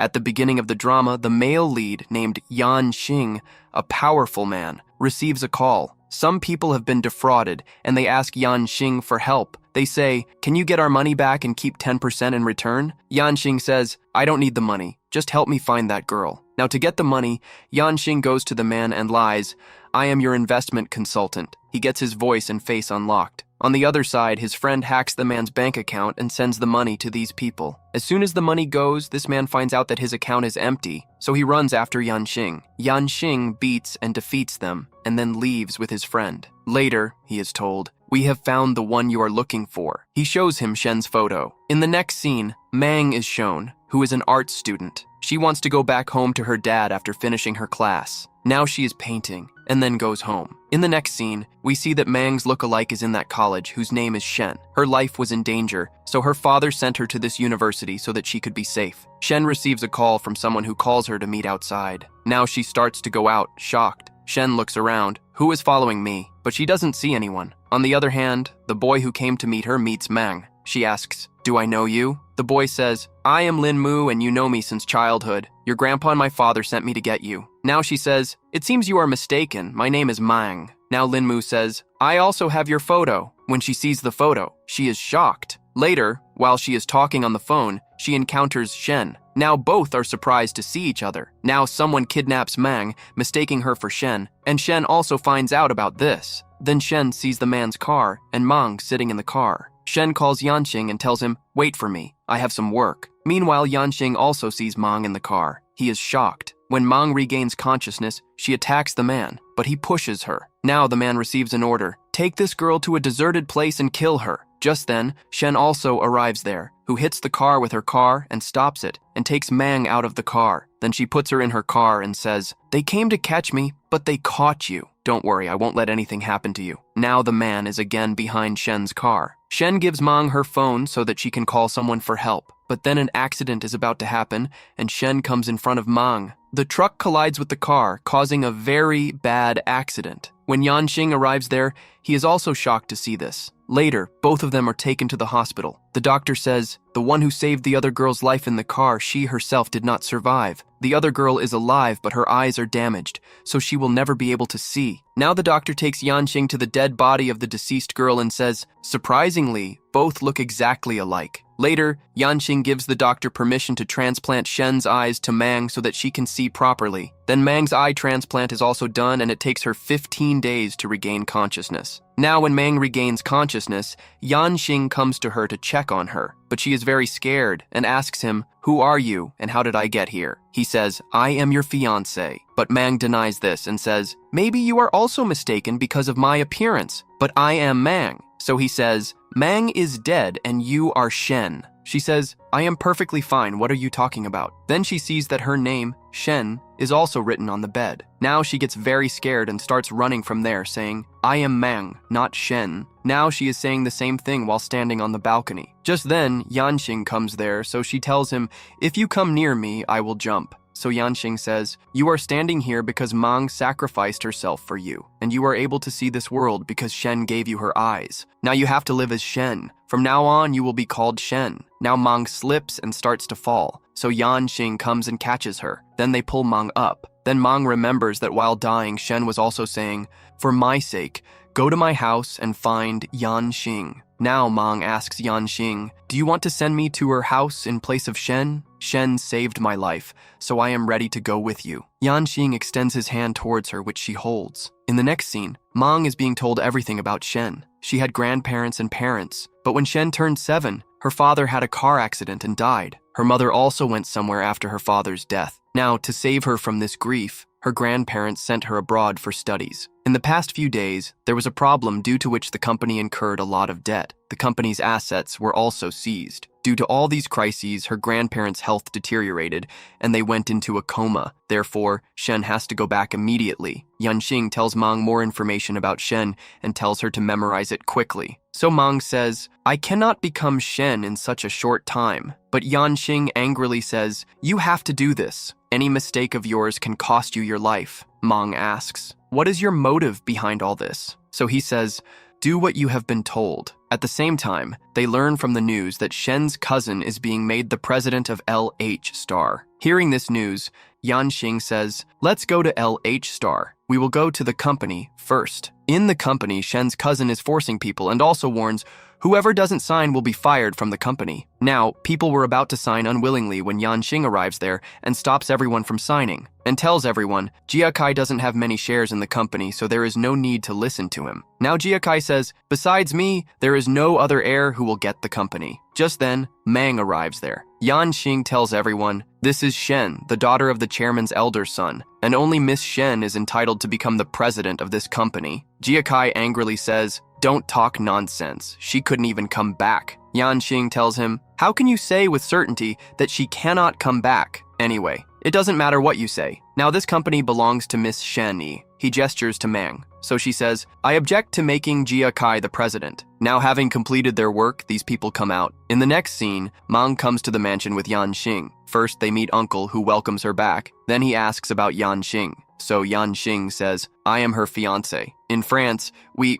At the beginning of the drama, the male lead, named Yan Xing, a powerful man, receives a call. Some people have been defrauded, and they ask Yan Xing for help. They say, "Can you get our money back and keep 10% in return?" Yan Xing says, "I don't need the money. Just help me find that girl." Now, to get the money, Yan Xing goes to the man and lies, "I am your investment consultant." He gets his voice and face unlocked. On the other side, his friend hacks the man's bank account and sends the money to these people. As soon as the money goes, this man finds out that his account is empty, so he runs after Yan Xing. Yan Xing beats and defeats them, and then leaves with his friend. Later, he is told, "We have found the one you are looking for." He shows him Shen's photo. In the next scene, Mang is shown, who is an art student. She wants to go back home to her dad after finishing her class. Now she is painting, and then goes home. In the next scene, we see that Mang's lookalike is in that college, whose name is Shen. Her life was in danger, so her father sent her to this university so that she could be safe. Shen receives a call from someone who calls her to meet outside. Now she starts to go out, shocked. Shen looks around. Who is following me? But she doesn't see anyone. On the other hand, the boy who came to meet her meets Mang. She asks, "Do I know you?" The boy says, "I am Lin Mu and you know me since childhood. Your grandpa and my father sent me to get you." Now she says, "It seems you are mistaken. My name is Mang." Now Lin Mu says, "I also have your photo." When she sees the photo, she is shocked. Later, while she is talking on the phone, she encounters Shen. Now both are surprised to see each other. Now someone kidnaps Mang, mistaking her for Shen, and Shen also finds out about this. Then Shen sees the man's car and Mang sitting in the car. Shen calls Yanxing and tells him, "Wait for me, I have some work." Meanwhile, Yanxing also sees Mang in the car. He is shocked. When Mang regains consciousness, she attacks the man, but he pushes her. Now the man receives an order, "Take this girl to a deserted place and kill her." Just then, Shen also arrives there, who hits the car with her car and stops it, and takes Mang out of the car. Then she puts her in her car and says, "They came to catch me, but they caught you. Don't worry, I won't let anything happen to you." Now the man is again behind Shen's car. Shen gives Mang her phone so that she can call someone for help. But then an accident is about to happen, and Shen comes in front of Mang. The truck collides with the car, causing a very bad accident. When Yanxing arrives there, he is also shocked to see this. Later, both of them are taken to the hospital. The doctor says, "The one who saved the other girl's life in the car, she herself did not survive. The other girl is alive, but her eyes are damaged, so she will never be able to see." Now the doctor takes Yanxing to the dead body of the deceased girl and says, "Surprisingly, both look exactly alike." Later, Yanxing gives the doctor permission to transplant Shen's eyes to Mang so that she can see properly. Then Mang's eye transplant is also done, and it takes her 15 days to regain consciousness. Now when Mang regains consciousness, Yanxing comes to her to check on her, but she is very scared and asks him, "Who are you and how did I get here?" He says, "I am your fiancé." But Mang denies this and says, "Maybe you are also mistaken because of my appearance, but I am Mang." So he says, "Mang is dead and you are Shen." She says, "I am perfectly fine, what are you talking about?" Then she sees that her name, Shen, is also written on the bed. Now she gets very scared and starts running from there, saying, "I am Mang, not Shen." Now she is saying the same thing while standing on the balcony. Just then, Yanxing comes there, so she tells him, "If you come near me, I will jump." So Yanxing says, "You are standing here because Mang sacrificed herself for you, and you are able to see this world because Shen gave you her eyes. Now you have to live as Shen. From now on, you will be called Shen." Now Mang slips and starts to fall, so Yanxing comes and catches her. Then they pull Mang up. Then Mang remembers that while dying, Shen was also saying, "For my sake, go to my house and find Yanxing." Now Mang asks Yanxing, "Do you want to send me to her house in place of Shen? Shen saved my life, so I am ready to go with you." Yanxing extends his hand towards her, which she holds. In the next scene, Mang is being told everything about Shen. She had grandparents and parents, but when Shen turned 7, her father had a car accident and died. Her mother also went somewhere after her father's death. Now, to save her from this grief, her grandparents sent her abroad for studies. In the past few days, there was a problem due to which the company incurred a lot of debt. The company's assets were also seized. Due to all these crises, her grandparents' health deteriorated, and they went into a coma. Therefore, Shen has to go back immediately. Yanxing tells Mang more information about Shen and tells her to memorize it quickly. So Mang says, "I cannot become Shen in such a short time." But Yanxing angrily says, "You have to do this. Any mistake of yours can cost you your life." Mang asks, "What is your motive behind all this?" So he says, do what you have been told. At the same time, they learn from the news that Shen's cousin is being made the president of LH Star. Hearing this news, Yanxing says, let's go to LH Star. We will go to the company first. In the company, Shen's cousin is forcing people and also warns, whoever doesn't sign will be fired from the company. Now, people were about to sign unwillingly when Yanxing arrives there and stops everyone from signing, and tells everyone, Jiakai doesn't have many shares in the company, so there is no need to listen to him. Now Jiakai says, besides me, there is no other heir who will get the company. Just then, Mang arrives there. Yanxing tells everyone, this is Shen, the daughter of the chairman's elder son, and only Miss Shen is entitled to become the president of this company. Jiakai angrily says, don't talk nonsense. She couldn't even come back. Yanxing tells him, how can you say with certainty that she cannot come back? Anyway, it doesn't matter what you say. Now this company belongs to Miss Shen. He gestures to Mang. So she says, I object to making Jiakai the president. Now having completed their work, these people come out. In the next scene, Mang comes to the mansion with Yanxing. First, they meet Uncle, who welcomes her back. Then he asks about Yanxing. So Yanxing says, I am her fiancé. In France, we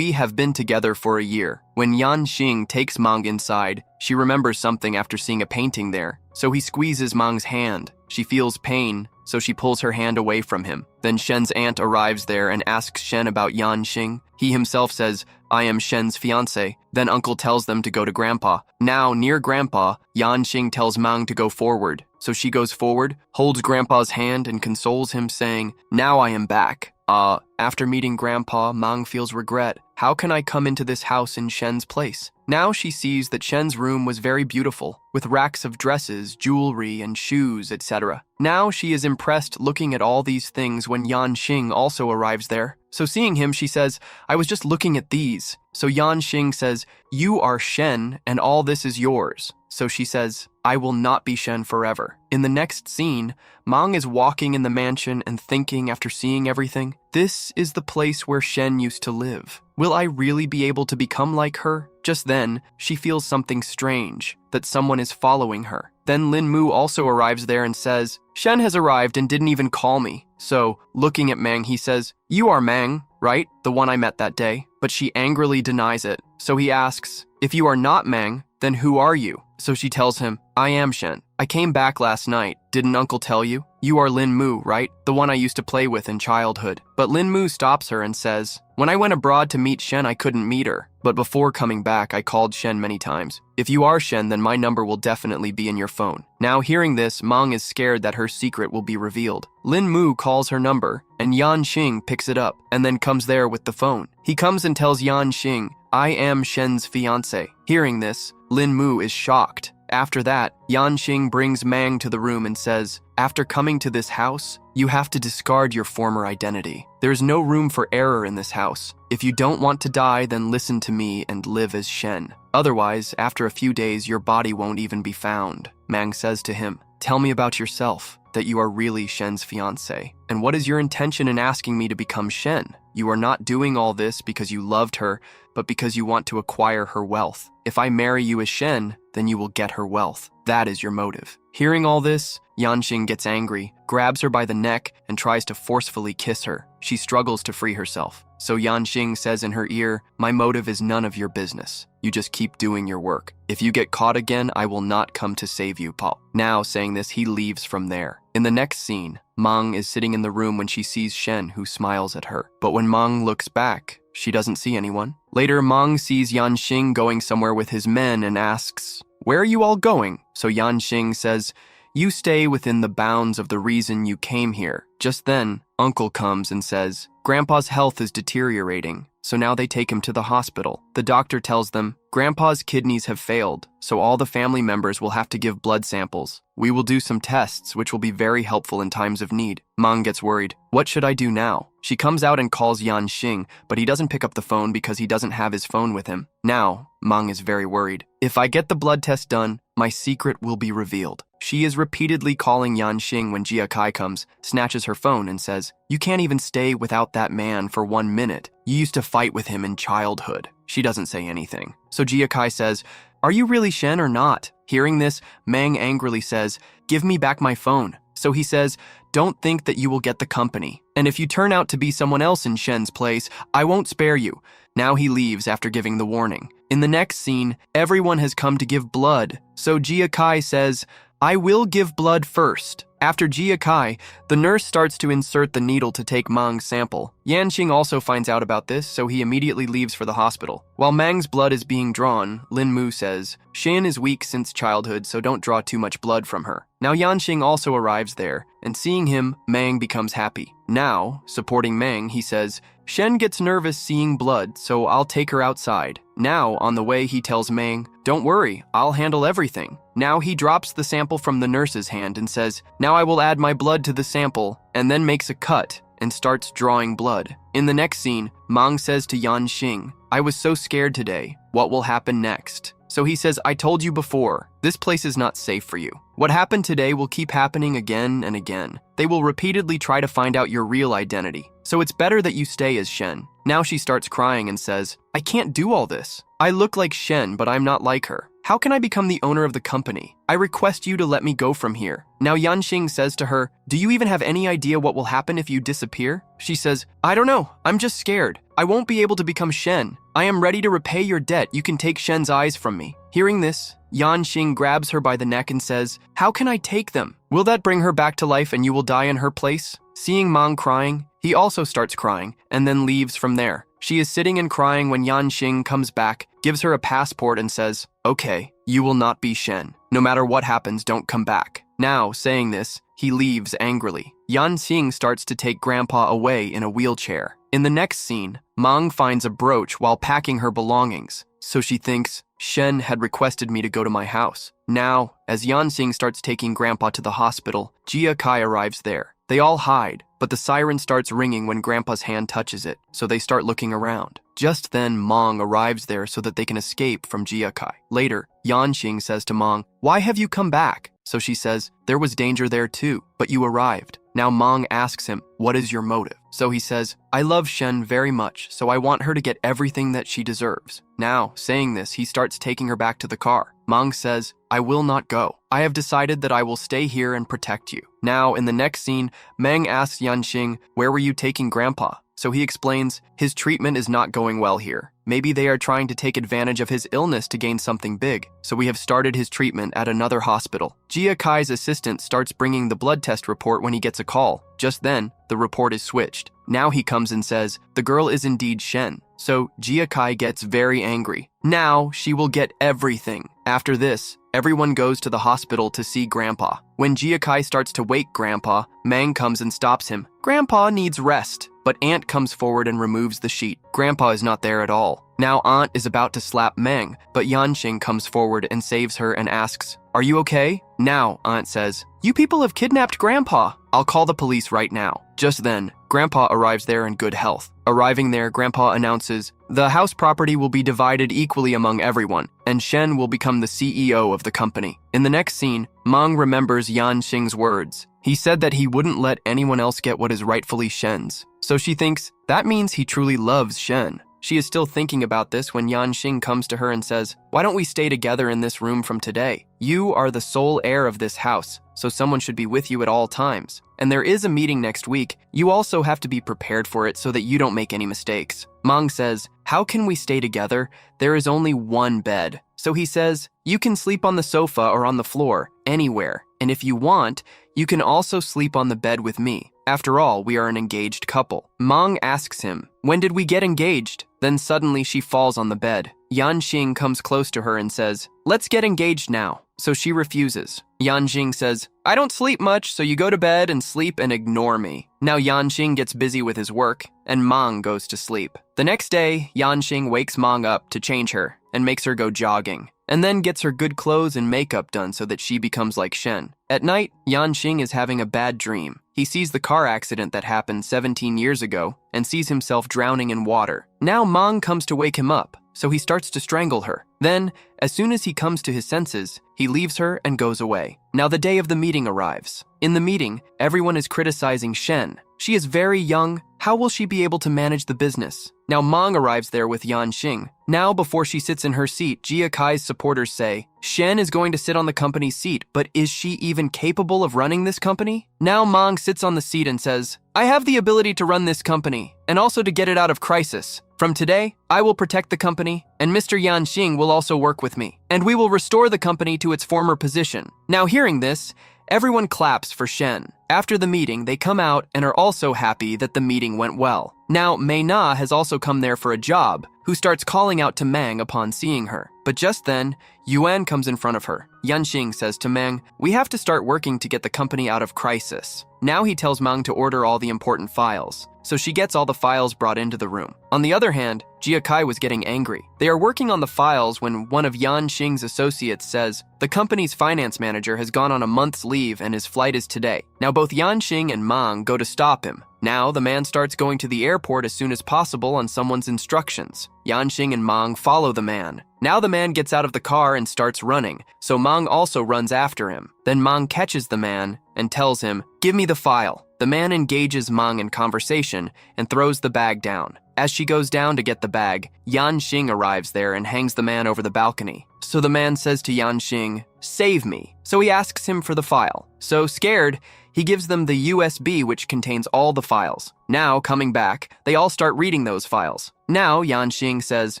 have been together for a year. When Yanxing takes Mang inside, she remembers something after seeing a painting there. So he squeezes Mang's hand. She feels pain, so she pulls her hand away from him. Then Shen's aunt arrives there and asks Shen about Yanxing. He himself says, I am Shen's fiancé. Then Uncle tells them to go to Grandpa. Now, near Grandpa, Yanxing tells Mang to go forward. So she goes forward, holds Grandpa's hand and consoles him, saying, now I am back. After meeting Grandpa, Mang feels regret. How can I come into this house in Shen's place? Now she sees that Shen's room was very beautiful, with racks of dresses, jewelry, and shoes, etc. Now she is impressed looking at all these things when Yanxing also arrives there. So seeing him, she says, I was just looking at these. So Yanxing says, you are Shen, and all this is yours. So she says, I will not be Shen forever. In the next scene, Mang is walking in the mansion and thinking after seeing everything, this is the place where Shen used to live. Will I really be able to become like her? Just then, she feels something strange, that someone is following her. Then Lin Mu also arrives there and says, Shen has arrived and didn't even call me. So, looking at Mang, he says, you are Mang, right? The one I met that day. But she angrily denies it. So he asks, if you are not Mang, then who are you? So she tells him, I am Shen. I came back last night. Didn't Uncle tell you? You are Lin Mu, right? The one I used to play with in childhood. But Lin Mu stops her and says, when I went abroad to meet Shen, I couldn't meet her. But before coming back, I called Shen many times. If you are Shen, then my number will definitely be in your phone. Now hearing this, Mang is scared that her secret will be revealed. Lin Mu calls her number, and Yanxing picks it up, and then comes there with the phone. He comes and tells Yanxing, I am Shen's fiancé. Hearing this, Lin Mu is shocked. After that, Yanxing brings Mang to the room and says, after coming to this house, you have to discard your former identity. There is no room for error in this house. If you don't want to die, then listen to me and live as Shen. Otherwise, after a few days, your body won't even be found. Mang says to him, tell me about yourself, that you are really Shen's fiancé. And what is your intention in asking me to become Shen? You are not doing all this because you loved her, but because you want to acquire her wealth. If I marry you as Shen, then you will get her wealth. That is your motive. Hearing all this, Yanxing gets angry, grabs her by the neck, and tries to forcefully kiss her. She struggles to free herself. So Yanxing says in her ear, my motive is none of your business. You just keep doing your work. If you get caught again, I will not come to save you, Paul. Now, saying this, he leaves from there. In the next scene, Mang is sitting in the room when she sees Shen, who smiles at her. But when Mang looks back, she doesn't see anyone. Later, Mang sees Yanxing going somewhere with his men and asks, where are you all going? So Yanxing says, you stay within the bounds of the reason you came here. Just then, Uncle comes and says, Grandpa's health is deteriorating, so now they take him to the hospital. The doctor tells them, Grandpa's kidneys have failed, so all the family members will have to give blood samples. We will do some tests, which will be very helpful in times of need. Mang gets worried. What should I do now? She comes out and calls Yanxing, but he doesn't pick up the phone because he doesn't have his phone with him. Now, Mang is very worried. If I get the blood test done, my secret will be revealed. She is repeatedly calling Yanxing when Jiakai comes, snatches her phone and says, you can't even stay without that man for 1 minute. You used to fight with him in childhood. She doesn't say anything. So Jiakai says, are you really Shen or not? Hearing this, Mang angrily says, give me back my phone. So he says, don't think that you will get the company. And if you turn out to be someone else in Shen's place, I won't spare you. Now he leaves after giving the warning. In the next scene, everyone has come to give blood. So Jia Kai says, I will give blood first. After Jia Kai, the nurse starts to insert the needle to take Mang's sample. Yanqing also finds out about this, so he immediately leaves for the hospital. While Mang's blood is being drawn, Lin Mu says, Shin is weak since childhood, so don't draw too much blood from her. Now Yanqing also arrives there, and seeing him, Mang becomes happy. Now, supporting Mang, he says, Shen gets nervous seeing blood, so I'll take her outside. Now, on the way, he tells Mang, don't worry, I'll handle everything. Now he drops the sample from the nurse's hand and says, now I will add my blood to the sample, and then makes a cut and starts drawing blood. In the next scene, Mang says to Yanqing, I was so scared today. What will happen next? So he says, I told you before, this place is not safe for you. What happened today will keep happening again and again. They will repeatedly try to find out your real identity. So it's better that you stay as Shen. Now she starts crying and says, I can't do all this. I look like Shen, but I'm not like her. How can I become the owner of the company? I request you to let me go from here. Now Yanqing says to her, do you even have any idea what will happen if you disappear? She says, I don't know. I'm just scared. I won't be able to become Shen. I am ready to repay your debt. You can take Shen's eyes from me. Hearing this, Yanqing grabs her by the neck and says, how can I take them? Will that bring her back to life and you will die in her place? Seeing Mang crying, he also starts crying and then leaves from there. She is sitting and crying when Yanqing comes back, gives her a passport and says, okay, you will not be Shen. No matter what happens, don't come back. Now, saying this, he leaves angrily. Yanqing starts to take Grandpa away in a wheelchair. In the next scene, Mang finds a brooch while packing her belongings. So she thinks, Shen had requested me to go to my house. Now, as Yanqing starts taking Grandpa to the hospital, Jia Kai arrives there. They all hide, but the siren starts ringing when Grandpa's hand touches it, so they start looking around. Just then, Mang arrives there so that they can escape from Jia Kai. Later, Yanqing says to Mang, why have you come back? So she says, there was danger there too, but you arrived. Now Mang asks him, what is your motive? So he says, I love Shen very much, so I want her to get everything that she deserves. Now, saying this, he starts taking her back to the car. Mang says, I will not go. I have decided that I will stay here and protect you. Now, in the next scene, Meng asks Yanqing, where were you taking Grandpa? So he explains, his treatment is not going well here. Maybe they are trying to take advantage of his illness to gain something big, so we have started his treatment at another hospital. Jia Kai's assistant starts bringing the blood test report when he gets a call. Just then, the report is switched. Now he comes and says, the girl is indeed Shen. So Jia Kai gets very angry. Now she will get everything. After this, everyone goes to the hospital to see Grandpa. When Jia Kai starts to wake Grandpa, Mang comes and stops him. Grandpa needs rest. But Aunt comes forward and removes the sheet. Grandpa is not there at all. Now Aunt is about to slap Meng, but Yanqing comes forward and saves her and asks, are you okay? Now, Aunt says, you people have kidnapped Grandpa. I'll call the police right now. Just then, Grandpa arrives there in good health. Arriving there, Grandpa announces, the house property will be divided equally among everyone, and Shen will become the CEO of the company. In the next scene, Meng remembers Yanqing's words. He said that he wouldn't let anyone else get what is rightfully Shen's. So she thinks, that means he truly loves Shen. She is still thinking about this when Yanqing comes to her and says, why don't we stay together in this room from today? You are the sole heir of this house, so someone should be with you at all times. And there is a meeting next week. You also have to be prepared for it so that you don't make any mistakes. Mang says, how can we stay together? There is only one bed. So he says, you can sleep on the sofa or on the floor, anywhere. And if you want, you can also sleep on the bed with me. After all, we are an engaged couple. Mang asks him, when did we get engaged? Then suddenly she falls on the bed. Yanqing comes close to her and says, let's get engaged now. So she refuses. Yanqing says, I don't sleep much, so you go to bed and sleep and ignore me. Now Yanqing gets busy with his work, and Mang goes to sleep. The next day, Yanqing wakes Mang up to change her and makes her go jogging, and then gets her good clothes and makeup done so that she becomes like Shen. At night, Yanqing is having a bad dream. He sees the car accident that happened 17 years ago and sees himself drowning in water. Now Mang comes to wake him up, so he starts to strangle her. Then, as soon as he comes to his senses, he leaves her and goes away. Now the day of the meeting arrives. In the meeting, everyone is criticizing Shen. She is very young, How will she be able to manage the business? Now Mang arrives there with Yanxing. Now, before she sits in her seat, Jia Kai's supporters say, Shen is going to sit on the company's seat, but is she even capable of running this company? Now Mang sits on the seat and says, I have the ability to run this company, and also to get it out of crisis. From today, I will protect the company, and Mr. Yanxing will also work with me, and we will restore the company to its former position. Now hearing this, everyone claps for Shen. After the meeting, they come out and are also happy that the meeting went well. Now, Mei Na has also come there for a job, who starts calling out to Mang upon seeing her. But just then, Yuan comes in front of her. Yanxing says to Mang, we have to start working to get the company out of crisis. Now he tells Mang to order all the important files. So she gets all the files brought into the room. On the other hand, Jia Kai was getting angry. They are working on the files when one of Yanxing's associates says, the company's finance manager has gone on a month's leave and his flight is today. Now both Yanxing and Mang go to stop him. Now the man starts going to the airport as soon as possible on someone's instructions. Yanxing and Mang follow the man. Now the man gets out of the car and starts running, so Mang also runs after him. Then Mang catches the man and tells him, give me the file. The man engages Mang in conversation and throws the bag down. As she goes down to get the bag, Yanxing arrives there and hangs the man over the balcony. So the man says to Yanxing, save me. So he asks him for the file. So scared, he gives them the USB which contains all the files. Now, coming back, they all start reading those files. Now, Yanxing says,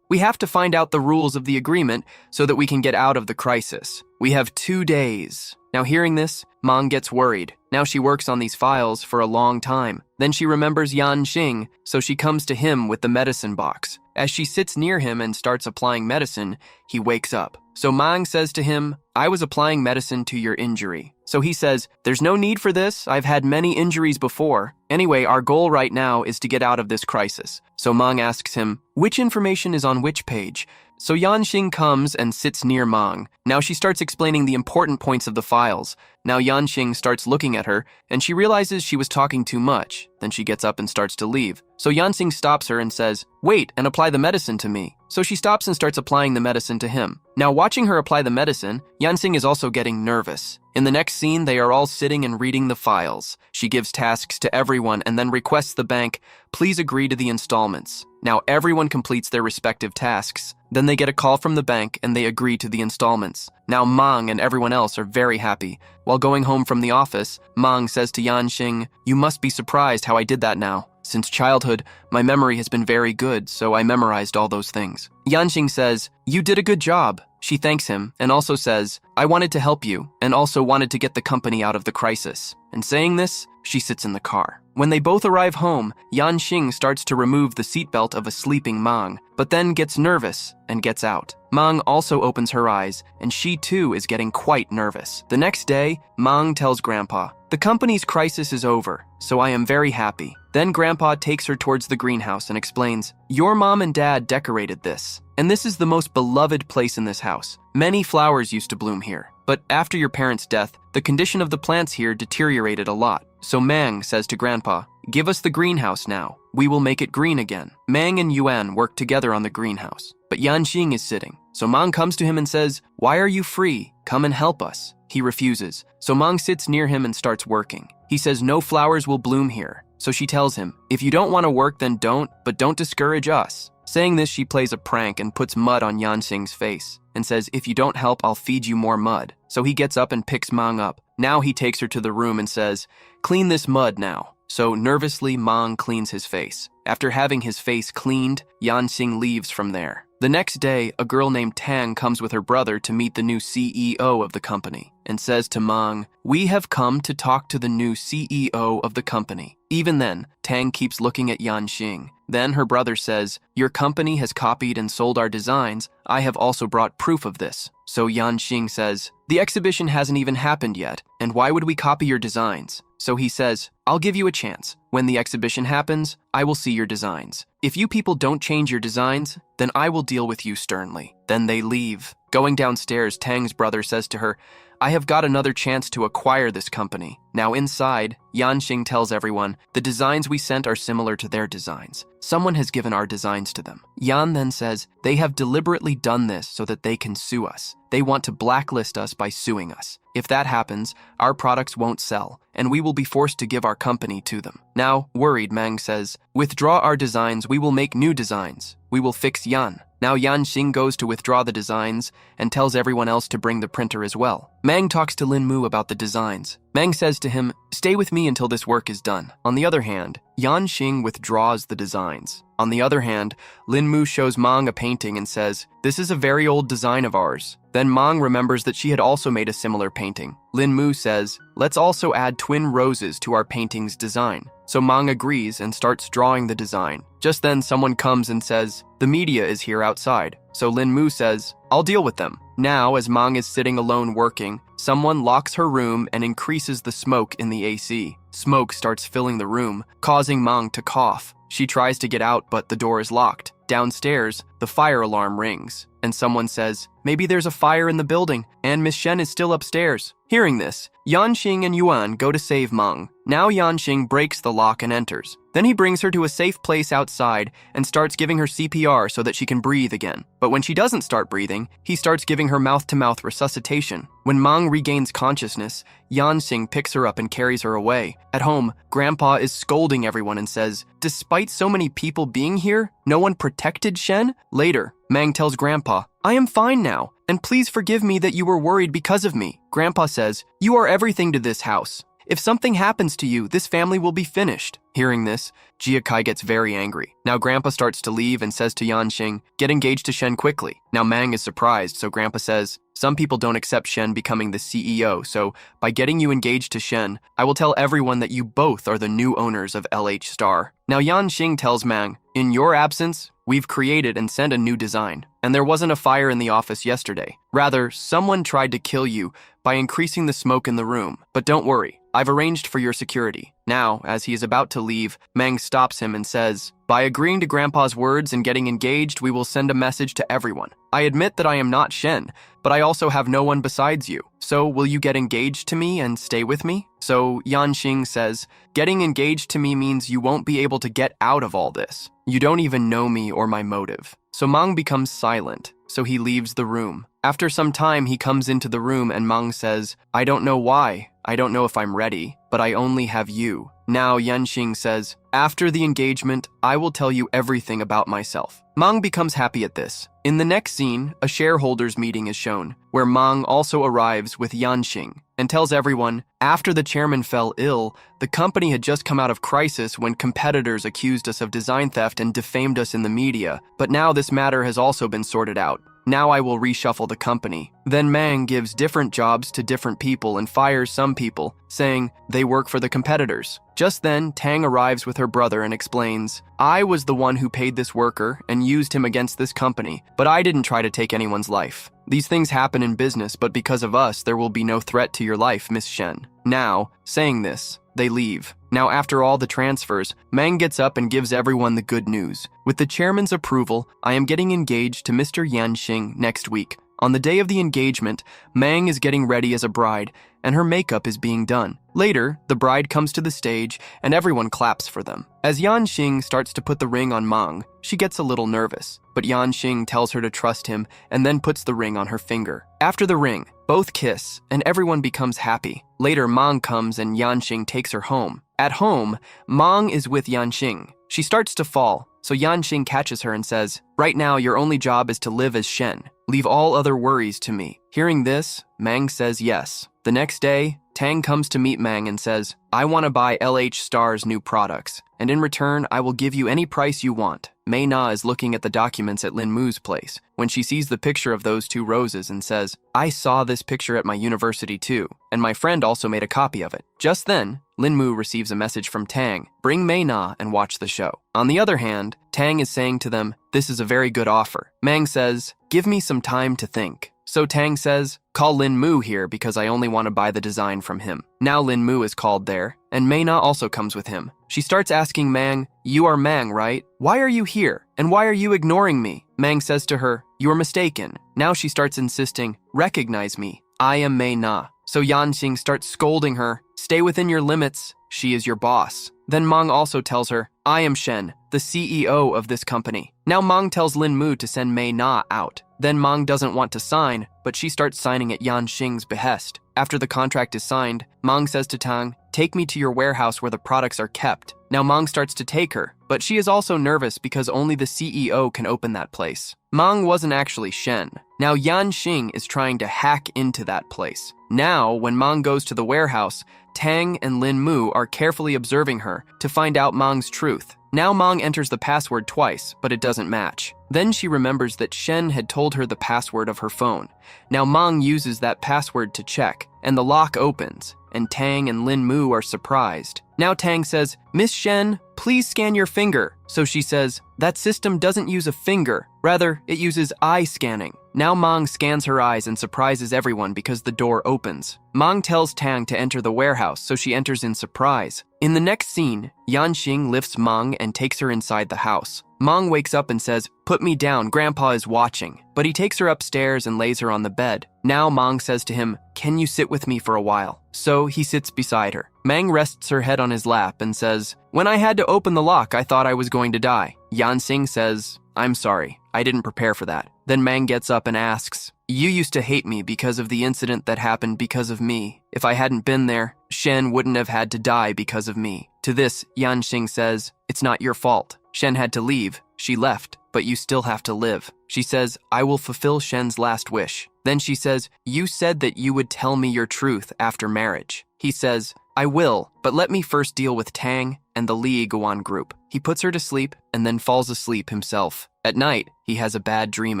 we have to find out the rules of the agreement so that we can get out of the crisis. We have 2 days. Now hearing this, Mang gets worried. Now she works on these files for a long time. Then she remembers Yanxing, so she comes to him with the medicine box. As she sits near him and starts applying medicine, he wakes up. So Mang says to him, I was applying medicine to your injury. So he says, there's no need for this. I've had many injuries before. Anyway, our goal right now is to get out of this crisis. So Mang asks him, which information is on which page? So Yanxing comes and sits near Mang. Now she starts explaining the important points of the files. Now Yanxing starts looking at her, and she realizes she was talking too much. Then she gets up and starts to leave. So Yanxing stops her and says, wait and apply the medicine to me. So she stops and starts applying the medicine to him. Now watching her apply the medicine, Yanxing is also getting nervous. In the next scene, they are all sitting and reading the files. She gives tasks to everyone and then requests the bank, please agree to the installments. Now everyone completes their respective tasks. Then they get a call from the bank and they agree to the installments. Now Mang and everyone else are very happy. While going home from the office, Mang says to Yanxing, you must be surprised how I did that now. Since childhood, my memory has been very good, so I memorized all those things. Yanxing says, you did a good job. She thanks him and also says, I wanted to help you and also wanted to get the company out of the crisis. And saying this, she sits in the car. When they both arrive home, Yanxing starts to remove the seatbelt of a sleeping Mang, but then gets nervous and gets out. Mang also opens her eyes, and she too is getting quite nervous. The next day, Mang tells Grandpa, the company's crisis is over, so I am very happy. Then Grandpa takes her towards the greenhouse and explains, your mom and dad decorated this, and this is the most beloved place in this house. Many flowers used to bloom here, but after your parents' death, the condition of the plants here deteriorated a lot. So Mang says to Grandpa, give us the greenhouse now. We will make it green again. Mang and Yuan work together on the greenhouse, but Yanxing is sitting. So Mang comes to him and says, why are you free? Come and help us. He refuses. So Mang sits near him and starts working. He says no flowers will bloom here. So she tells him, if you don't want to work, then don't, but don't discourage us. Saying this, she plays a prank and puts mud on Yanxing's face and says, if you don't help, I'll feed you more mud. So he gets up and picks Mang up. Now he takes her to the room and says, clean this mud now. So nervously, Mang cleans his face. After having his face cleaned, Yanxing leaves from there. The next day, a girl named Tang comes with her brother to meet the new CEO of the company and says to Mang, we have come to talk to the new CEO of the company. Even then, Tang keeps looking at Yanxing. Then her brother says, your company has copied and sold our designs. I have also brought proof of this. So Yanxing says, the exhibition hasn't even happened yet, and why would we copy your designs? So he says, I'll give you a chance. When the exhibition happens, I will see your designs. If you people don't change your designs, then I will deal with you sternly. Then they leave. Going downstairs, Tang's brother says to her, I have got another chance to acquire this company. Now inside, Yanxing tells everyone, the designs we sent are similar to their designs. Someone has given our designs to them. Yan then says, they have deliberately done this so that they can sue us. They want to blacklist us by suing us. If that happens, our products won't sell, and we will be forced to give our company to them. Now, worried, Mang says, withdraw our designs, we will make new designs. We will fix Yan. Now Yanxing goes to withdraw the designs and tells everyone else to bring the printer as well. Mang talks to Lin Mu about the designs. Mang says to him, stay with me until this work is done. On the other hand, Yanxing withdraws the designs. On the other hand, Lin Mu shows Mang a painting and says, this is a very old design of ours. Then Mang remembers that she had also made a similar painting. Lin Mu says, let's also add twin roses to our painting's design. So Mang agrees and starts drawing the design. Just then someone comes and says, the media is here outside. So Lin Mu says, I'll deal with them. Now, as Mang is sitting alone working, someone locks her room and increases the smoke in the AC. Smoke starts filling the room, causing Mang to cough. She tries to get out, but the door is locked. Downstairs, the fire alarm rings, and someone says, maybe there's a fire in the building, and Miss Shen is still upstairs. Hearing this, Yanxing and Yuan go to save Mang. Now Yanxing breaks the lock and enters. Then he brings her to a safe place outside and starts giving her CPR so that she can breathe again. But when she doesn't start breathing, he starts giving her mouth-to-mouth resuscitation. When Mang regains consciousness, Yanxing picks her up and carries her away. At home, Grandpa is scolding everyone and says, despite so many people being here, no one protected Shen? Later, Mang tells Grandpa, I am fine now, and please forgive me that you were worried because of me. Grandpa says, you are everything to this house. If something happens to you, this family will be finished. Hearing this, Jia gets very angry. Now Grandpa starts to leave and says to Yanxing, get engaged to Shen quickly. Now Mang is surprised, so Grandpa says, some people don't accept Shen becoming the CEO, so by getting you engaged to Shen, I will tell everyone that you both are the new owners of LH Star. Now Yanxing tells Mang, in your absence, we've created and sent a new design. And there wasn't a fire in the office yesterday. Rather, someone tried to kill you by increasing the smoke in the room. But don't worry, I've arranged for your security. Now, as he is about to leave, Mang stops him and says, by agreeing to Grandpa's words and getting engaged, we will send a message to everyone. I admit that I am not Shen, but I also have no one besides you. So will you get engaged to me and stay with me? So Yanxing says, getting engaged to me means you won't be able to get out of all this. You don't even know me or my motive. So Mang becomes silent, so he leaves the room. After some time, he comes into the room and Mang says, I don't know why. I don't know if I'm ready, but I only have you. Now Yanxing says, after the engagement, I will tell you everything about myself. Mang becomes happy at this. In the next scene, a shareholders meeting is shown, where Mang also arrives with Yanxing and tells everyone, after the chairman fell ill, the company had just come out of crisis when competitors accused us of design theft and defamed us in the media, but now this matter has also been sorted out. Now I will reshuffle the company. Then Mang gives different jobs to different people and fires some people, saying they work for the competitors. Just then, Tang arrives with her brother and explains, I was the one who paid this worker and used him against this company, but I didn't try to take anyone's life. These things happen in business, but because of us, there will be no threat to your life, Miss Shen. Now, saying this, they leave. Now, after all the transfers, Mang gets up and gives everyone the good news. With the chairman's approval, I am getting engaged to Mr. Yanxing next week. On the day of the engagement, Mang is getting ready as a bride, and her makeup is being done. Later, the bride comes to the stage, and everyone claps for them. As Yanxing starts to put the ring on Mang, she gets a little nervous, but Yanxing tells her to trust him and then puts the ring on her finger. After the ring, both kiss, and everyone becomes happy. Later, Mang comes and Yanxing takes her home. At home, Mang is with Yanxing. She starts to fall, so Yanxing catches her and says, right now, your only job is to live as Shen. Leave all other worries to me. Hearing this, Mang says yes. The next day, Tang comes to meet Mang and says, I want to buy LH Star's new products, and in return, I will give you any price you want. Mei Na is looking at the documents at Lin Mu's place when she sees the picture of those two roses and says, I saw this picture at my university too, and my friend also made a copy of it. Just then, Lin Mu receives a message from Tang, bring Mei Na and watch the show. On the other hand, Tang is saying to them, this is a very good offer. Mang says, give me some time to think. So Tang says, call Lin Mu here because I only want to buy the design from him. Now Lin Mu is called there, and Mei Na also comes with him. She starts asking Mang, you are Mang, right? Why are you here? And why are you ignoring me? Mang says to her, you are mistaken. Now she starts insisting, recognize me. I am Mei Na. So Yanxing starts scolding her. Stay within your limits. She is your boss. Then Meng also tells her, I am Shen, the CEO of this company. Now Meng tells Lin Mu to send Mei Na out. Then Meng doesn't want to sign, but she starts signing at Yanxing's behest. After the contract is signed, Meng says to Tang, take me to your warehouse where the products are kept. Now Meng starts to take her, but she is also nervous because only the CEO can open that place. Meng wasn't actually Shen. Now Yanxing is trying to hack into that place. Now, when Meng goes to the warehouse, Tang and Lin Mu are carefully observing her to find out Meng's truth. Now Meng enters the password twice, but it doesn't match. Then she remembers that Shen had told her the password of her phone. Now Meng uses that password to check, and the lock opens, and Tang and Lin Mu are surprised. Now Tang says, Miss Shen, please scan your finger. So she says, that system doesn't use a finger. Rather, it uses eye scanning. Now Meng scans her eyes and surprises everyone because the door opens. Meng tells Tang to enter the warehouse, so she enters in surprise. In the next scene, Yanxing lifts Meng and takes her inside the house. Meng wakes up and says, put me down, Grandpa is watching. But he takes her upstairs and lays her on the bed. Now Meng says to him, can you sit with me for a while? So he sits beside her. Meng rests her head on his lap and says, when I had to open the lock, I thought I was going to die. Yanxing says, I'm sorry, I didn't prepare for that. Then Meng gets up and asks, you used to hate me because of the incident that happened because of me. If I hadn't been there, Shen wouldn't have had to die because of me. To this, Yanxing says, it's not your fault. Shen had to leave. She left, but you still have to live. She says, I will fulfill Shen's last wish. Then she says, you said that you would tell me your truth after marriage. He says, I will, but let me first deal with Tang and the Li Guan group. He puts her to sleep and then falls asleep himself. At night, he has a bad dream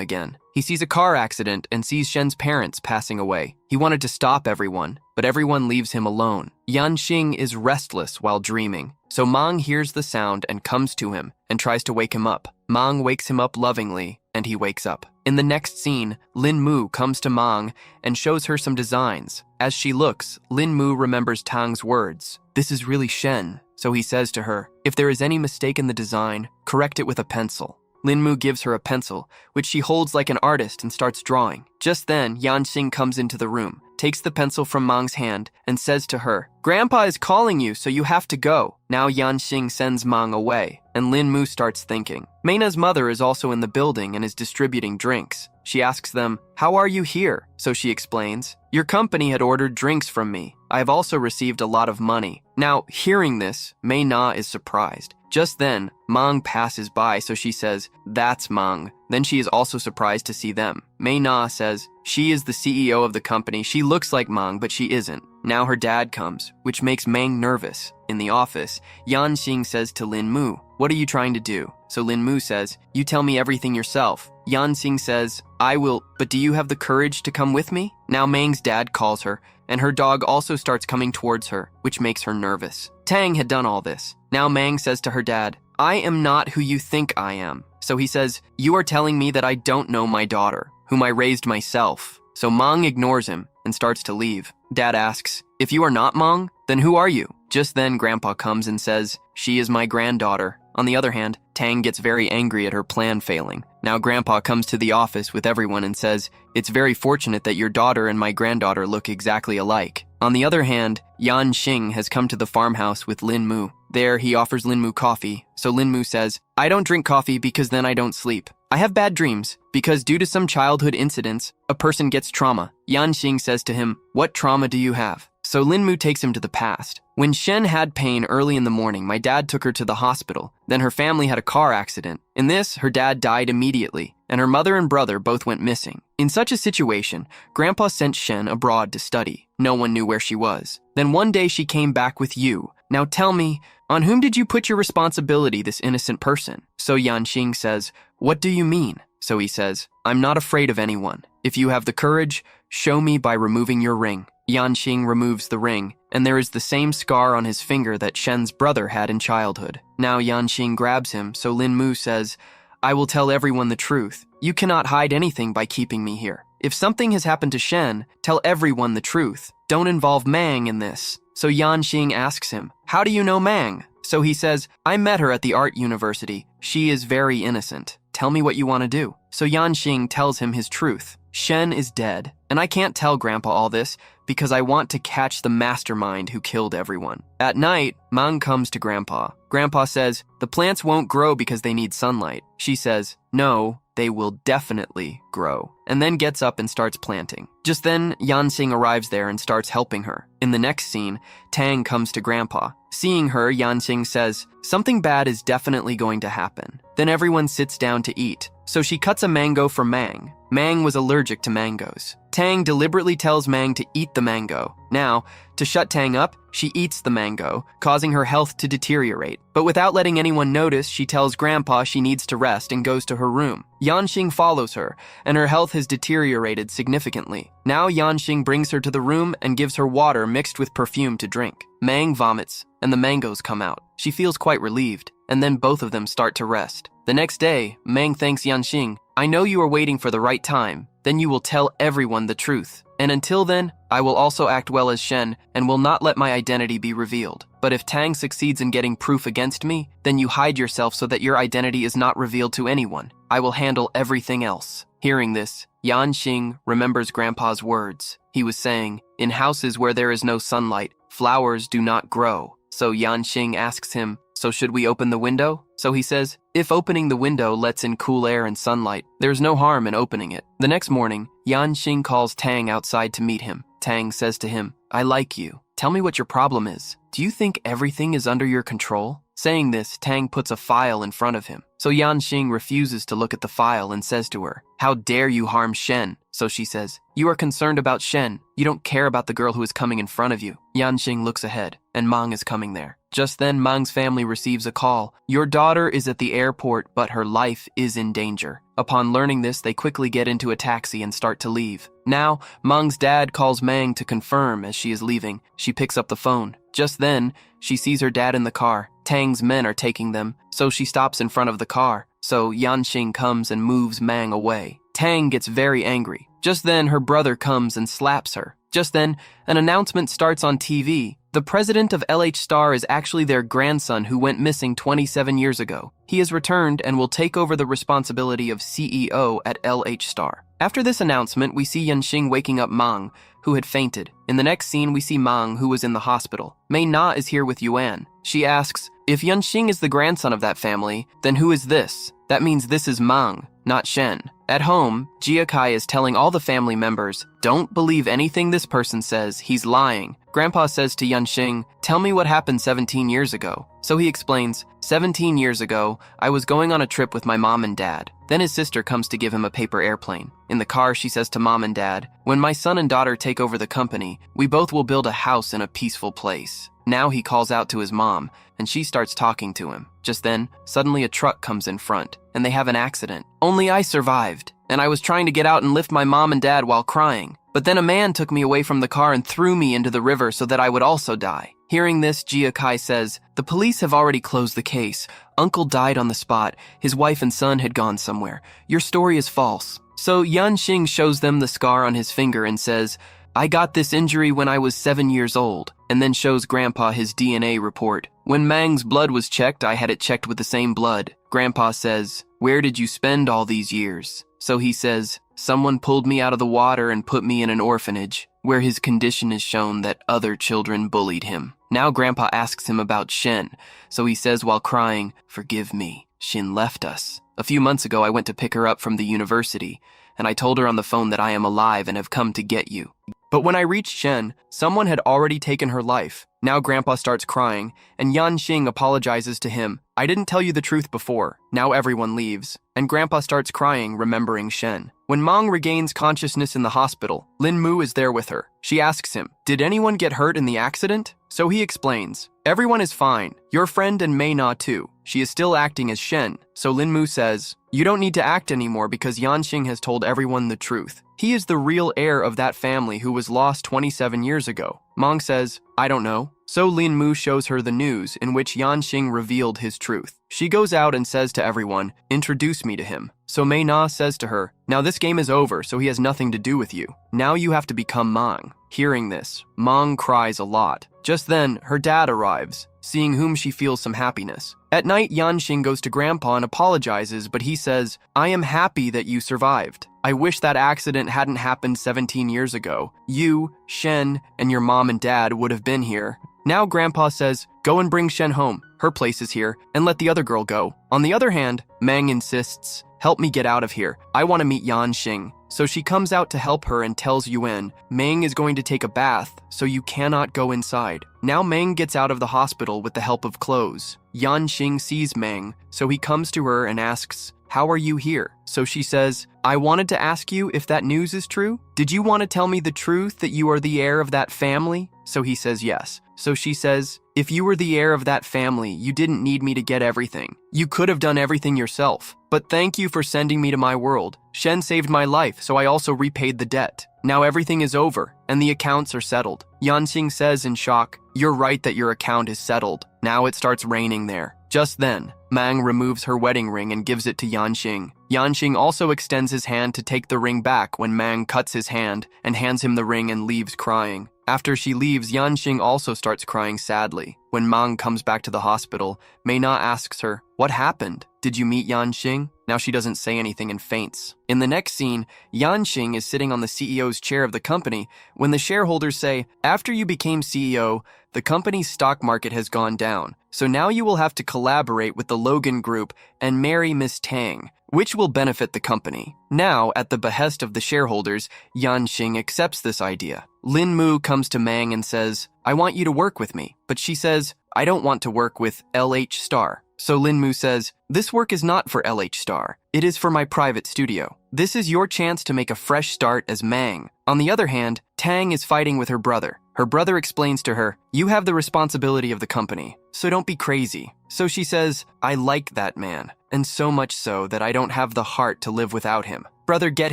again. He sees a car accident and sees Shen's parents passing away. He wanted to stop everyone, but everyone leaves him alone. Yanxing is restless while dreaming, so Meng hears the sound and comes to him and tries to wake him up. Meng wakes him up lovingly, and he wakes up. In the next scene, Lin Mu comes to Meng and shows her some designs. As she looks, Lin Mu remembers Tang's words. This is really Shen, so he says to her, if there is any mistake in the design, correct it with a pencil. Lin Mu gives her a pencil, which she holds like an artist and starts drawing. Just then, Yanxing comes into the room, takes the pencil from Meng's hand, and says to her, Grandpa is calling you, so you have to go. Now Yanxing sends Meng away, and Lin Mu starts thinking. Meina's mother is also in the building and is distributing drinks. She asks them, how are you here? So she explains, your company had ordered drinks from me. I have also received a lot of money. Now, hearing this, Mei Na is surprised. Just then, Meng passes by, so she says, that's Meng. Then she is also surprised to see them. Mei Na says, she is the CEO of the company. She looks like Meng, but she isn't. Now her dad comes, which makes Meng nervous. In the office, Yanxing says to Lin Mu, what are you trying to do? So Lin Mu says, you tell me everything yourself. Yanxing says, I will, but do you have the courage to come with me? Now Meng's dad calls her, and her dog also starts coming towards her, which makes her nervous. Tang had done all this. Now Meng says to her dad, I am not who you think I am. So he says, you are telling me that I don't know my daughter, whom I raised myself. So Meng ignores him and starts to leave. Dad asks, if you are not Meng, then who are you? Just then Grandpa comes and says, she is my granddaughter. On the other hand, Tang gets very angry at her plan failing. Now Grandpa comes to the office with everyone and says, it's very fortunate that your daughter and my granddaughter look exactly alike. On the other hand, Yanxing has come to the farmhouse with Lin Mu. There, he offers Lin Mu coffee. So Lin Mu says, I don't drink coffee because then I don't sleep. I have bad dreams because due to some childhood incidents, a person gets trauma. Yanxing says to him, what trauma do you have? So Lin Mu takes him to the past. When Shen had pain early in the morning, my dad took her to the hospital. Then her family had a car accident. In this, her dad died immediately, and her mother and brother both went missing. In such a situation, Grandpa sent Shen abroad to study. No one knew where she was. Then one day she came back with you. Now tell me, on whom did you put your responsibility, this innocent person? So Yanxing says, what do you mean? So he says, I'm not afraid of anyone. If you have the courage, show me by removing your ring. Yanxing removes the ring, and there is the same scar on his finger that Shen's brother had in childhood. Now Yanxing grabs him, so Lin Mu says, I will tell everyone the truth. You cannot hide anything by keeping me here. If something has happened to Shen, tell everyone the truth. Don't involve Meng in this. So Yanxing asks him, how do you know Meng? So he says, I met her at the art university. She is very innocent. Tell me what you want to do. So Yanxing tells him his truth. Shen is dead, and I can't tell Grandpa all this because I want to catch the mastermind who killed everyone. At night, Mang comes to Grandpa. Grandpa says, the plants won't grow because they need sunlight. She says, no, they will definitely grow, and then gets up and starts planting. Just then, Yanxing arrives there and starts helping her. In the next scene, Tang comes to Grandpa. Seeing her, Yanxing says, something bad is definitely going to happen. Then everyone sits down to eat, so she cuts a mango for Mang. Mang was allergic to mangoes. Tang deliberately tells Mang to eat the mango. Now, to shut Tang up, she eats the mango, causing her health to deteriorate. But without letting anyone notice, she tells Grandpa she needs to rest and goes to her room. Yanxing follows her, and her health has deteriorated significantly. Now Yanxing brings her to the room and gives her water mixed with perfume to drink. Mang vomits, and the mangoes come out. She feels quite relieved, and then both of them start to rest. The next day, Mang thanks Yanxing. I know you are waiting for the right time. Then you will tell everyone the truth. And until then, I will also act well as Shen and will not let my identity be revealed. But if Tang succeeds in getting proof against me, then you hide yourself so that your identity is not revealed to anyone. I will handle everything else. Hearing this, Yanxing remembers Grandpa's words. He was saying, in houses where there is no sunlight, flowers do not grow. So Yanxing asks him, so should we open the window? So he says, if opening the window lets in cool air and sunlight, there's no harm in opening it. The next morning, Yanxing calls Tang outside to meet him. Tang says to him, I like you. Tell me what your problem is. Do you think everything is under your control? Saying this, Tang puts a file in front of him. So Yanxing refuses to look at the file and says to her, how dare you harm Shen? So she says, you are concerned about Shen. You don't care about the girl who is coming in front of you. Yanxing looks ahead, and Mang is coming there. Just then, Mang's family receives a call. Your daughter is at the airport, but her life is in danger. Upon learning this, they quickly get into a taxi and start to leave. Now, Mang's dad calls Mang to confirm as she is leaving. She picks up the phone. Just then, she sees her dad in the car. Tang's men are taking them, so she stops in front of the car. So Yanxing comes and moves Mang away. Tang gets very angry. Just then, her brother comes and slaps her. Just then, an announcement starts on TV. The president of LH Star is actually their grandson who went missing 27 years ago. He has returned and will take over the responsibility of CEO at LH Star. After this announcement, we see Yanxing waking up Mang, who had fainted. In the next scene, we see Mang, who was in the hospital. Mei Na is here with Yuan. She asks, if Yanxing is the grandson of that family, then who is this? That means this is Mang, not Shen. At home, Jia Kai is telling all the family members, don't believe anything this person says, he's lying. Grandpa says to Yanxing, tell me what happened 17 years ago. So he explains, 17 years ago, I was going on a trip with my mom and dad. Then his sister comes to give him a paper airplane. In the car, she says to mom and dad, when my son and daughter take over the company, we both will build a house in a peaceful place. Now he calls out to his mom, and she starts talking to him. Just then, suddenly a truck comes in front, and they have an accident. Only I survived, and I was trying to get out and lift my mom and dad while crying. But then a man took me away from the car and threw me into the river so that I would also die. Hearing this, Jia Kai says, the police have already closed the case. Uncle died on the spot. His wife and son had gone somewhere. Your story is false. So Yanxing shows them the scar on his finger and says, I got this injury when I was 7 years old, and then shows Grandpa his DNA report. When Mang's blood was checked, I had it checked with the same blood. Grandpa says, where did you spend all these years? So he says, someone pulled me out of the water and put me in an orphanage, where his condition is shown that other children bullied him. Now Grandpa asks him about Shen, so he says while crying, forgive me, Shen left us. A few months ago, I went to pick her up from the university, and I told her on the phone that I am alive and have come to get you. But when I reached Shen, someone had already taken her life. Now Grandpa starts crying, and Yanxing apologizes to him. I didn't tell you the truth before. Now everyone leaves, and Grandpa starts crying, remembering Shen. When Mang regains consciousness in the hospital, Lin Mu is there with her. She asks him, did anyone get hurt in the accident? So he explains, everyone is fine. Your friend and Mei Na too. She is still acting as Shen. So Lin Mu says, you don't need to act anymore because Yanxing has told everyone the truth. He is the real heir of that family who was lost 27 years ago. Mang says, I don't know. So Lin Mu shows her the news in which Yanxing revealed his truth. She goes out and says to everyone, introduce me to him. So Mei Na says to her, now this game is over, so he has nothing to do with you. Now you have to become Mang. Hearing this, Mang cries a lot. Just then, her dad arrives, seeing whom she feels some happiness. At night, Yanxing goes to Grandpa and apologizes, but he says, I am happy that you survived. I wish that accident hadn't happened 17 years ago. You, Shen, and your mom and dad would have been here. Now Grandpa says, go and bring Shen home. Her place is here, and let the other girl go. On the other hand, Mang insists, help me get out of here. I want to meet Yanxing. So she comes out to help her and tells Yuan, Mang is going to take a bath, so you cannot go inside. Now Mang gets out of the hospital with the help of clothes. Yanxing sees Mang, so he comes to her and asks, how are you here? So she says, I wanted to ask you if that news is true. Did you want to tell me the truth that you are the heir of that family? So he says yes. So she says, if you were the heir of that family, you didn't need me to get everything. You could have done everything yourself. But thank you for sending me to my world. Shen saved my life, so I also repaid the debt. Now everything is over, and the accounts are settled. Yanxing says in shock, you're right that your account is settled. Now it starts raining there. Just then, Mang removes her wedding ring and gives it to Yanxing. Yanxing also extends his hand to take the ring back when Mang cuts his hand and hands him the ring and leaves crying. After she leaves, Yanxing also starts crying sadly. When Mang comes back to the hospital, Mei Na asks her, what happened? Did you meet Yanxing? Now she doesn't say anything and faints. In the next scene, Yanxing is sitting on the CEO's chair of the company when the shareholders say, after you became CEO, the company's stock market has gone down, so now you will have to collaborate with the Logan Group and marry Miss Tang, which will benefit the company. Now, at the behest of the shareholders, Yanxing accepts this idea. Lin Mu comes to Mang and says, I want you to work with me, but she says, I don't want to work with LH Star. So Lin Mu says, this work is not for LH Star. It is for my private studio. This is your chance to make a fresh start as Mang. On the other hand, Tang is fighting with her brother. Her brother explains to her, you have the responsibility of the company, so don't be crazy. So she says, I like that man, and so much so that I don't have the heart to live without him. Brother, get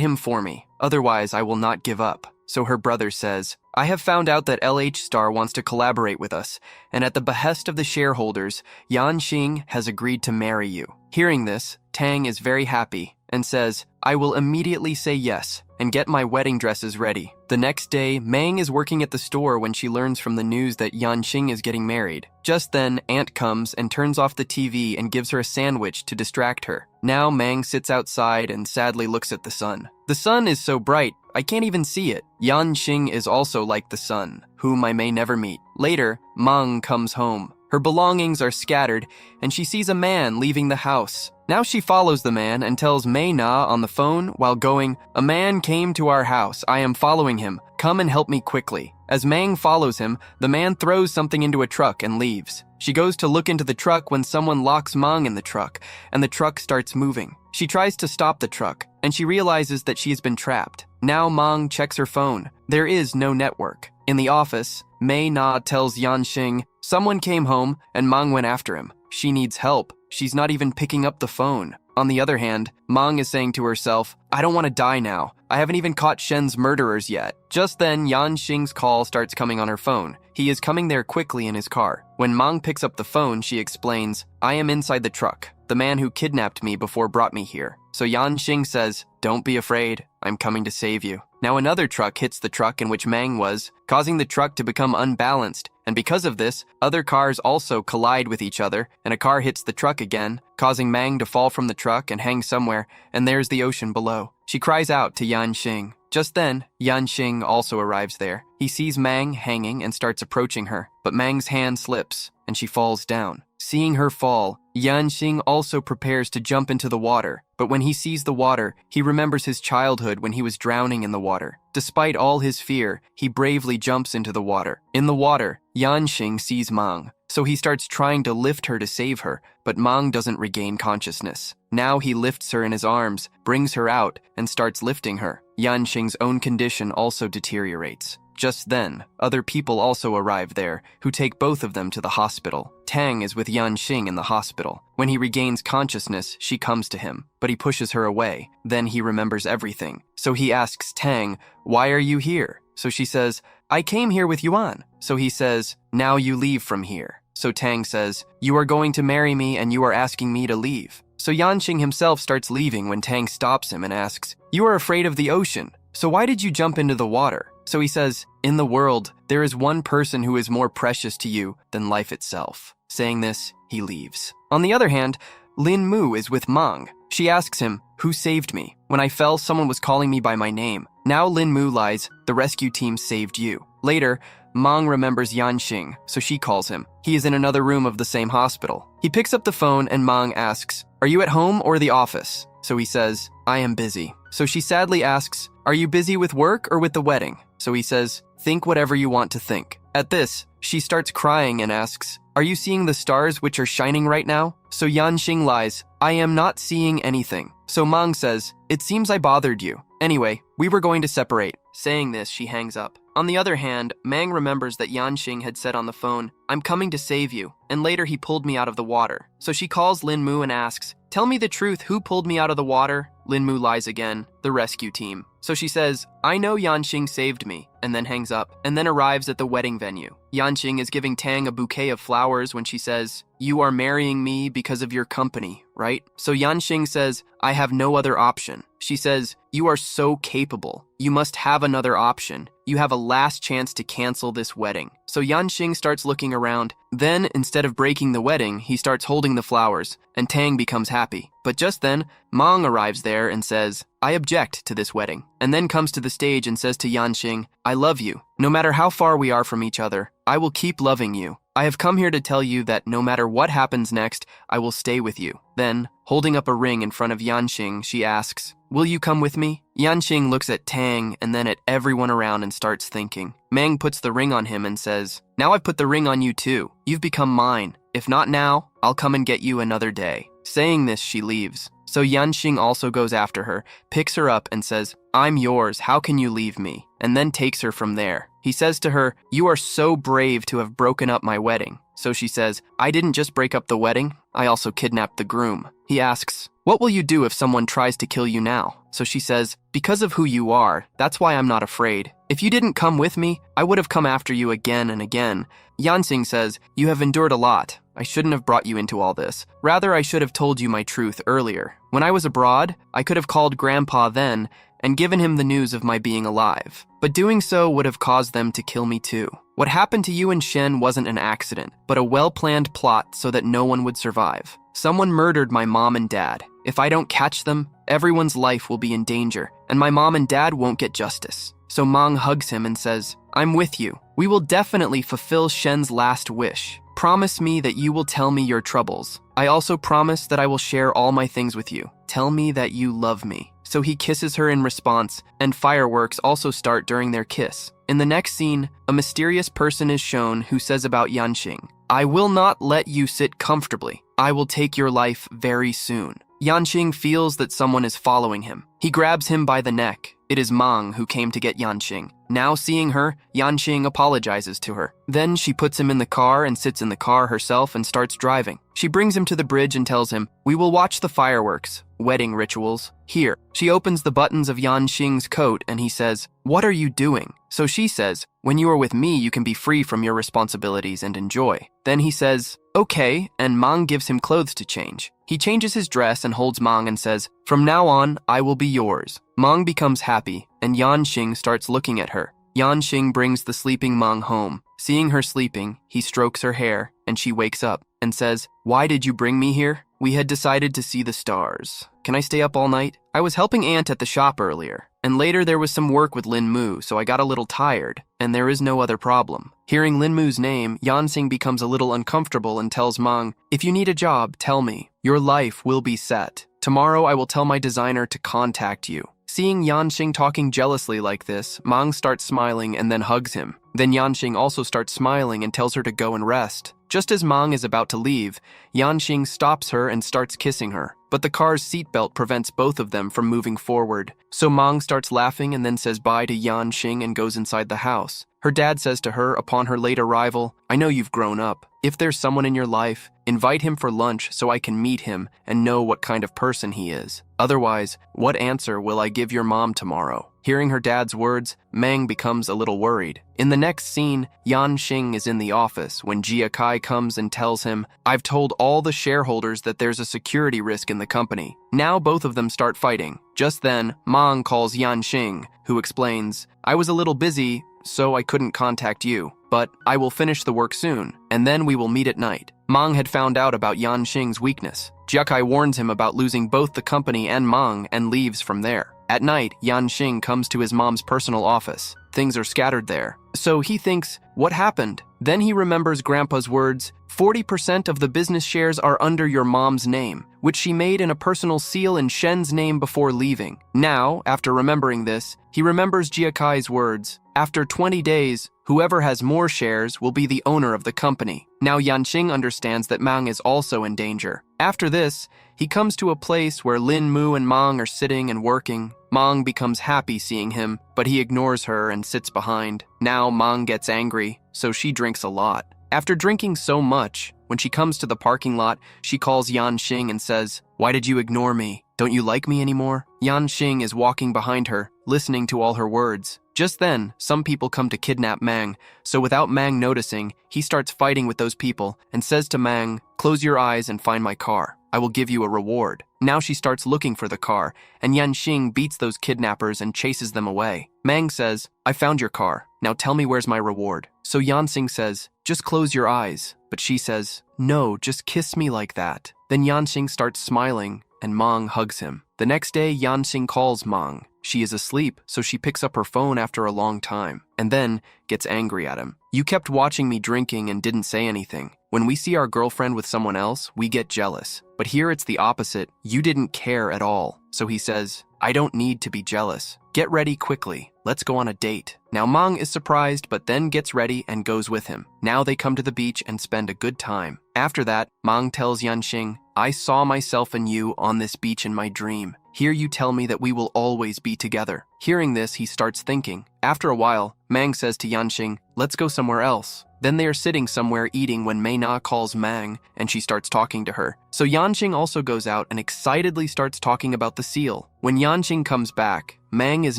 him for me, otherwise I will not give up. So her brother says, I have found out that LH Star wants to collaborate with us, and at the behest of the shareholders, Yanxing has agreed to marry you. Hearing this, Tang is very happy and says, I will immediately say yes and get my wedding dresses ready. The next day, Mang is working at the store when she learns from the news that Yanxing is getting married. Just then, Aunt comes and turns off the TV and gives her a sandwich to distract her. Now Mang sits outside and sadly looks at the sun. The sun is so bright, I can't even see it. Yanxing is also like the sun, whom I may never meet. Later, Mang comes home. Her belongings are scattered, and she sees a man leaving the house. Now she follows the man and tells Mei Na on the phone while going, a man came to our house. I am following him. Come and help me quickly. As Mang follows him, the man throws something into a truck and leaves. She goes to look into the truck when someone locks Mang in the truck, and the truck starts moving. She tries to stop the truck, and she realizes that she has been trapped. Now Mang checks her phone. There is no network. In the office, Mei Na tells Yanxing, someone came home and Mang went after him. She needs help. She's not even picking up the phone. On the other hand, Mang is saying to herself, I don't want to die now. I haven't even caught Shen's murderers yet. Just then, Yanxing's call starts coming on her phone. He is coming there quickly in his car. When Mang picks up the phone, she explains, I am inside the truck. The man who kidnapped me before brought me here. So Yanxing says, don't be afraid. I'm coming to save you. Now another truck hits the truck in which Mang was, causing the truck to become unbalanced. And because of this, other cars also collide with each other, and a car hits the truck again, causing Mang to fall from the truck and hang somewhere, and there's the ocean below. She cries out to Yanxing. Just then, Yanxing also arrives there. He sees Mang hanging and starts approaching her, but Mang's hand slips, and she falls down. Seeing her fall, Yanxing also prepares to jump into the water, but when he sees the water, he remembers his childhood when he was drowning in the water. Despite all his fear, he bravely jumps into the water. In the water, Yanxing sees Mang, so he starts trying to lift her to save her, but Mang doesn't regain consciousness. Now he lifts her in his arms, brings her out, and starts lifting her. Yanxing's own condition also deteriorates. Just then, other people also arrive there, who take both of them to the hospital. Tang is with Yanxing in the hospital. When he regains consciousness, she comes to him, but he pushes her away. Then he remembers everything. So he asks Tang, why are you here? So she says, I came here with Yuan. So he says, now you leave from here. So Tang says, you are going to marry me and you are asking me to leave. So Yanqing himself starts leaving when Tang stops him and asks, "You are afraid of the ocean, so why did you jump into the water?" So he says, "In the world, there is one person who is more precious to you than life itself." Saying this, he leaves. On the other hand, Lin Mu is with Mang. She asks him, "Who saved me? When I fell, someone was calling me by my name." Now Lin Mu lies, "The rescue team saved you." Later, Mang remembers Yanqing, so she calls him. He is in another room of the same hospital. He picks up the phone and Mang asks, "Are you at home or the office?" So he says, "I am busy." So she sadly asks, "Are you busy with work or with the wedding?" So he says, "Think whatever you want to think." At this, she starts crying and asks, "Are you seeing the stars which are shining right now?" So Yanqing lies, "I am not seeing anything." So Mang says, "It seems I bothered you. Anyway, we were going to separate." Saying this, she hangs up. On the other hand, Mang remembers that Yanqing had said on the phone, "I'm coming to save you," and later he pulled me out of the water. So she calls Lin Mu and asks, "Tell me the truth, who pulled me out of the water?" Lin Mu lies again, "The rescue team." So she says, "I know Yanqing saved me," and then hangs up, and then arrives at the wedding venue. Yanqing is giving Tang a bouquet of flowers when she says, "You are marrying me because of your company, right?" So Yanqing says, "I have no other option." She says, "You are so capable. You must have another option. You have a last chance to cancel this wedding." So Yanqing starts looking around. Then, instead of breaking the wedding, he starts holding the flowers, and Tang becomes happy. But just then, Mang arrives there and says, "I object to this wedding," and then comes to the stage and says to Yanqing, "I love you. No matter how far we are from each other, I will keep loving you. I have come here to tell you that no matter what happens next, I will stay with you." Then, holding up a ring in front of Yanqing, she asks, "Will you come with me?" Yanqing looks at Tang and then at everyone around and starts thinking. Mang puts the ring on him and says, "Now I've put the ring on you too. You've become mine. If not now, I'll come and get you another day." Saying this, she leaves. So Yanqing also goes after her, picks her up and says, "I'm yours, how can you leave me?" And then takes her from there. He says to her, "You are so brave to have broken up my wedding." So she says, "I didn't just break up the wedding, I also kidnapped the groom." He asks, "What will you do if someone tries to kill you now?" So she says, "Because of who you are, that's why I'm not afraid. If you didn't come with me, I would have come after you again and again." Yanqing says, "You have endured a lot. I shouldn't have brought you into all this. Rather, I should have told you my truth earlier. When I was abroad, I could have called Grandpa then and given him the news of my being alive. But doing so would have caused them to kill me too. What happened to you and Shen wasn't an accident, but a well-planned plot so that no one would survive. Someone murdered my mom and dad. If I don't catch them, everyone's life will be in danger, and my mom and dad won't get justice." So Mang hugs him and says, "I'm with you. We will definitely fulfill Shen's last wish. Promise me that you will tell me your troubles. I also promise that I will share all my things with you. Tell me that you love me." So he kisses her in response, and fireworks also start during their kiss. In the next scene, a mysterious person is shown who says about Yanqing, "I will not let you sit comfortably. I will take your life very soon." Yanqing feels that someone is following him. He grabs him by the neck. It is Mang who came to get Yanqing. Now seeing her, Yanqing apologizes to her. Then she puts him in the car and sits in the car herself and starts driving. She brings him to the bridge and tells him, "We will watch the fireworks, wedding rituals, here." She opens the buttons of Yanqing's coat and he says, "What are you doing?" So she says, "When you are with me, you can be free from your responsibilities and enjoy." Then he says, "Okay," and Mang gives him clothes to change. He changes his dress and holds Mang and says, "From now on, I will be yours." Mang becomes happy, and Yanqing starts looking at her. Yanqing brings the sleeping Mang home. Seeing her sleeping, he strokes her hair, and she wakes up and says, "Why did you bring me here?" "We had decided to see the stars. Can I stay up all night? I was helping Aunt at the shop earlier, and later there was some work with Lin Mu, so I got a little tired, and there is no other problem." Hearing Lin Mu's name, Yanqing becomes a little uncomfortable and tells Mang, "If you need a job, tell me. Your life will be set. Tomorrow I will tell my designer to contact you." Seeing Yanqing talking jealously like this, Mang starts smiling and then hugs him. Then Yanqing also starts smiling and tells her to go and rest. Just as Mang is about to leave, Yanqing stops her and starts kissing her. But the car's seatbelt prevents both of them from moving forward. So Mang starts laughing and then says bye to Yanqing and goes inside the house. Her dad says to her upon her late arrival, "I know you've grown up. If there's someone in your life, invite him for lunch so I can meet him and know what kind of person he is. Otherwise, what answer will I give your mom tomorrow?" Hearing her dad's words, Mang becomes a little worried. In the next scene, Yanxing is in the office when Jia Kai comes and tells him, "I've told all the shareholders that there's a security risk in the company." Now both of them start fighting. Just then, Mang calls Yanxing, who explains, "I was a little busy, so I couldn't contact you, but I will finish the work soon, and then we will meet at night." Mang had found out about Yanxing's weakness. Jia Kai warns him about losing both the company and Mang and leaves from there. At night, Yanxing comes to his mom's personal office. Things are scattered there. So he thinks, what happened? Then he remembers Grandpa's words, 40% of the business shares are under your mom's name, which she made in a personal seal in Shen's name before leaving. Now, after remembering this, he remembers Jia Kai's words, after 20 days, whoever has more shares will be the owner of the company. Now Yanxing understands that Mang is also in danger. After this, he comes to a place where Lin Mu and Mang are sitting and working. Mang becomes happy seeing him, but he ignores her and sits behind. Now Mang gets angry, so she drinks a lot. After drinking so much, when she comes to the parking lot, she calls Yanxing and says, "Why did you ignore me? Don't you like me anymore?" Yanxing is walking behind her, listening to all her words. Just then, some people come to kidnap Mang, so without Mang noticing, he starts fighting with those people and says to Mang, "Close your eyes and find my car. I will give you a reward." Now she starts looking for the car, and Yanxing beats those kidnappers and chases them away. Mang says, "I found your car. Now tell me where's my reward." So Yanxing says, "Just close your eyes." But she says, "No, just kiss me like that." Then Yanxing starts smiling, and Mang hugs him. The next day, Yanxing calls Mang. She is asleep, so she picks up her phone after a long time, and then gets angry at him. "You kept watching me drinking and didn't say anything. When we see our girlfriend with someone else, we get jealous. But here it's the opposite. You didn't care at all." So he says, "I don't need to be jealous. Get ready quickly. Let's go on a date." Now Mang is surprised, but then gets ready and goes with him. Now they come to the beach and spend a good time. After that, Mang tells Yanxing, "I saw myself and you on this beach in my dream. Here you tell me that we will always be together." Hearing this, he starts thinking. After a while, Mang says to Yanxing, "Let's go somewhere else." Then they are sitting somewhere eating when Mei Na calls Mang, and she starts talking to her. So Yanxing also goes out and excitedly starts talking about the seal. When Yanxing comes back, Mang is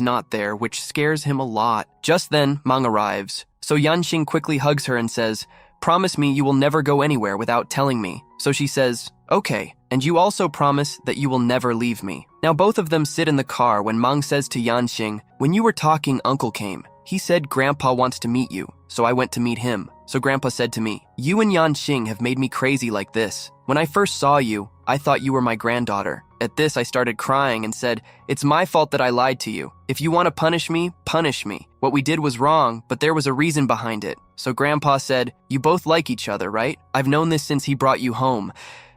not there, which scares him a lot. Just then, Mang arrives. So Yanxing quickly hugs her and says, "Promise me you will never go anywhere without telling me." So she says, "Okay, and you also promise that you will never leave me." Now both of them sit in the car when Mang says to Yanxing, "When you were talking, Uncle came. He said Grandpa wants to meet you, so I went to meet him. So Grandpa said to me, 'You and Yanxing have made me crazy like this. When I first saw you, I thought you were my granddaughter.' At this, I started crying and said, 'It's my fault that I lied to you. If you want to punish me, punish me. What we did was wrong, but there was a reason behind it.' So Grandpa said, 'You both like each other, right? I've known this since he brought you home.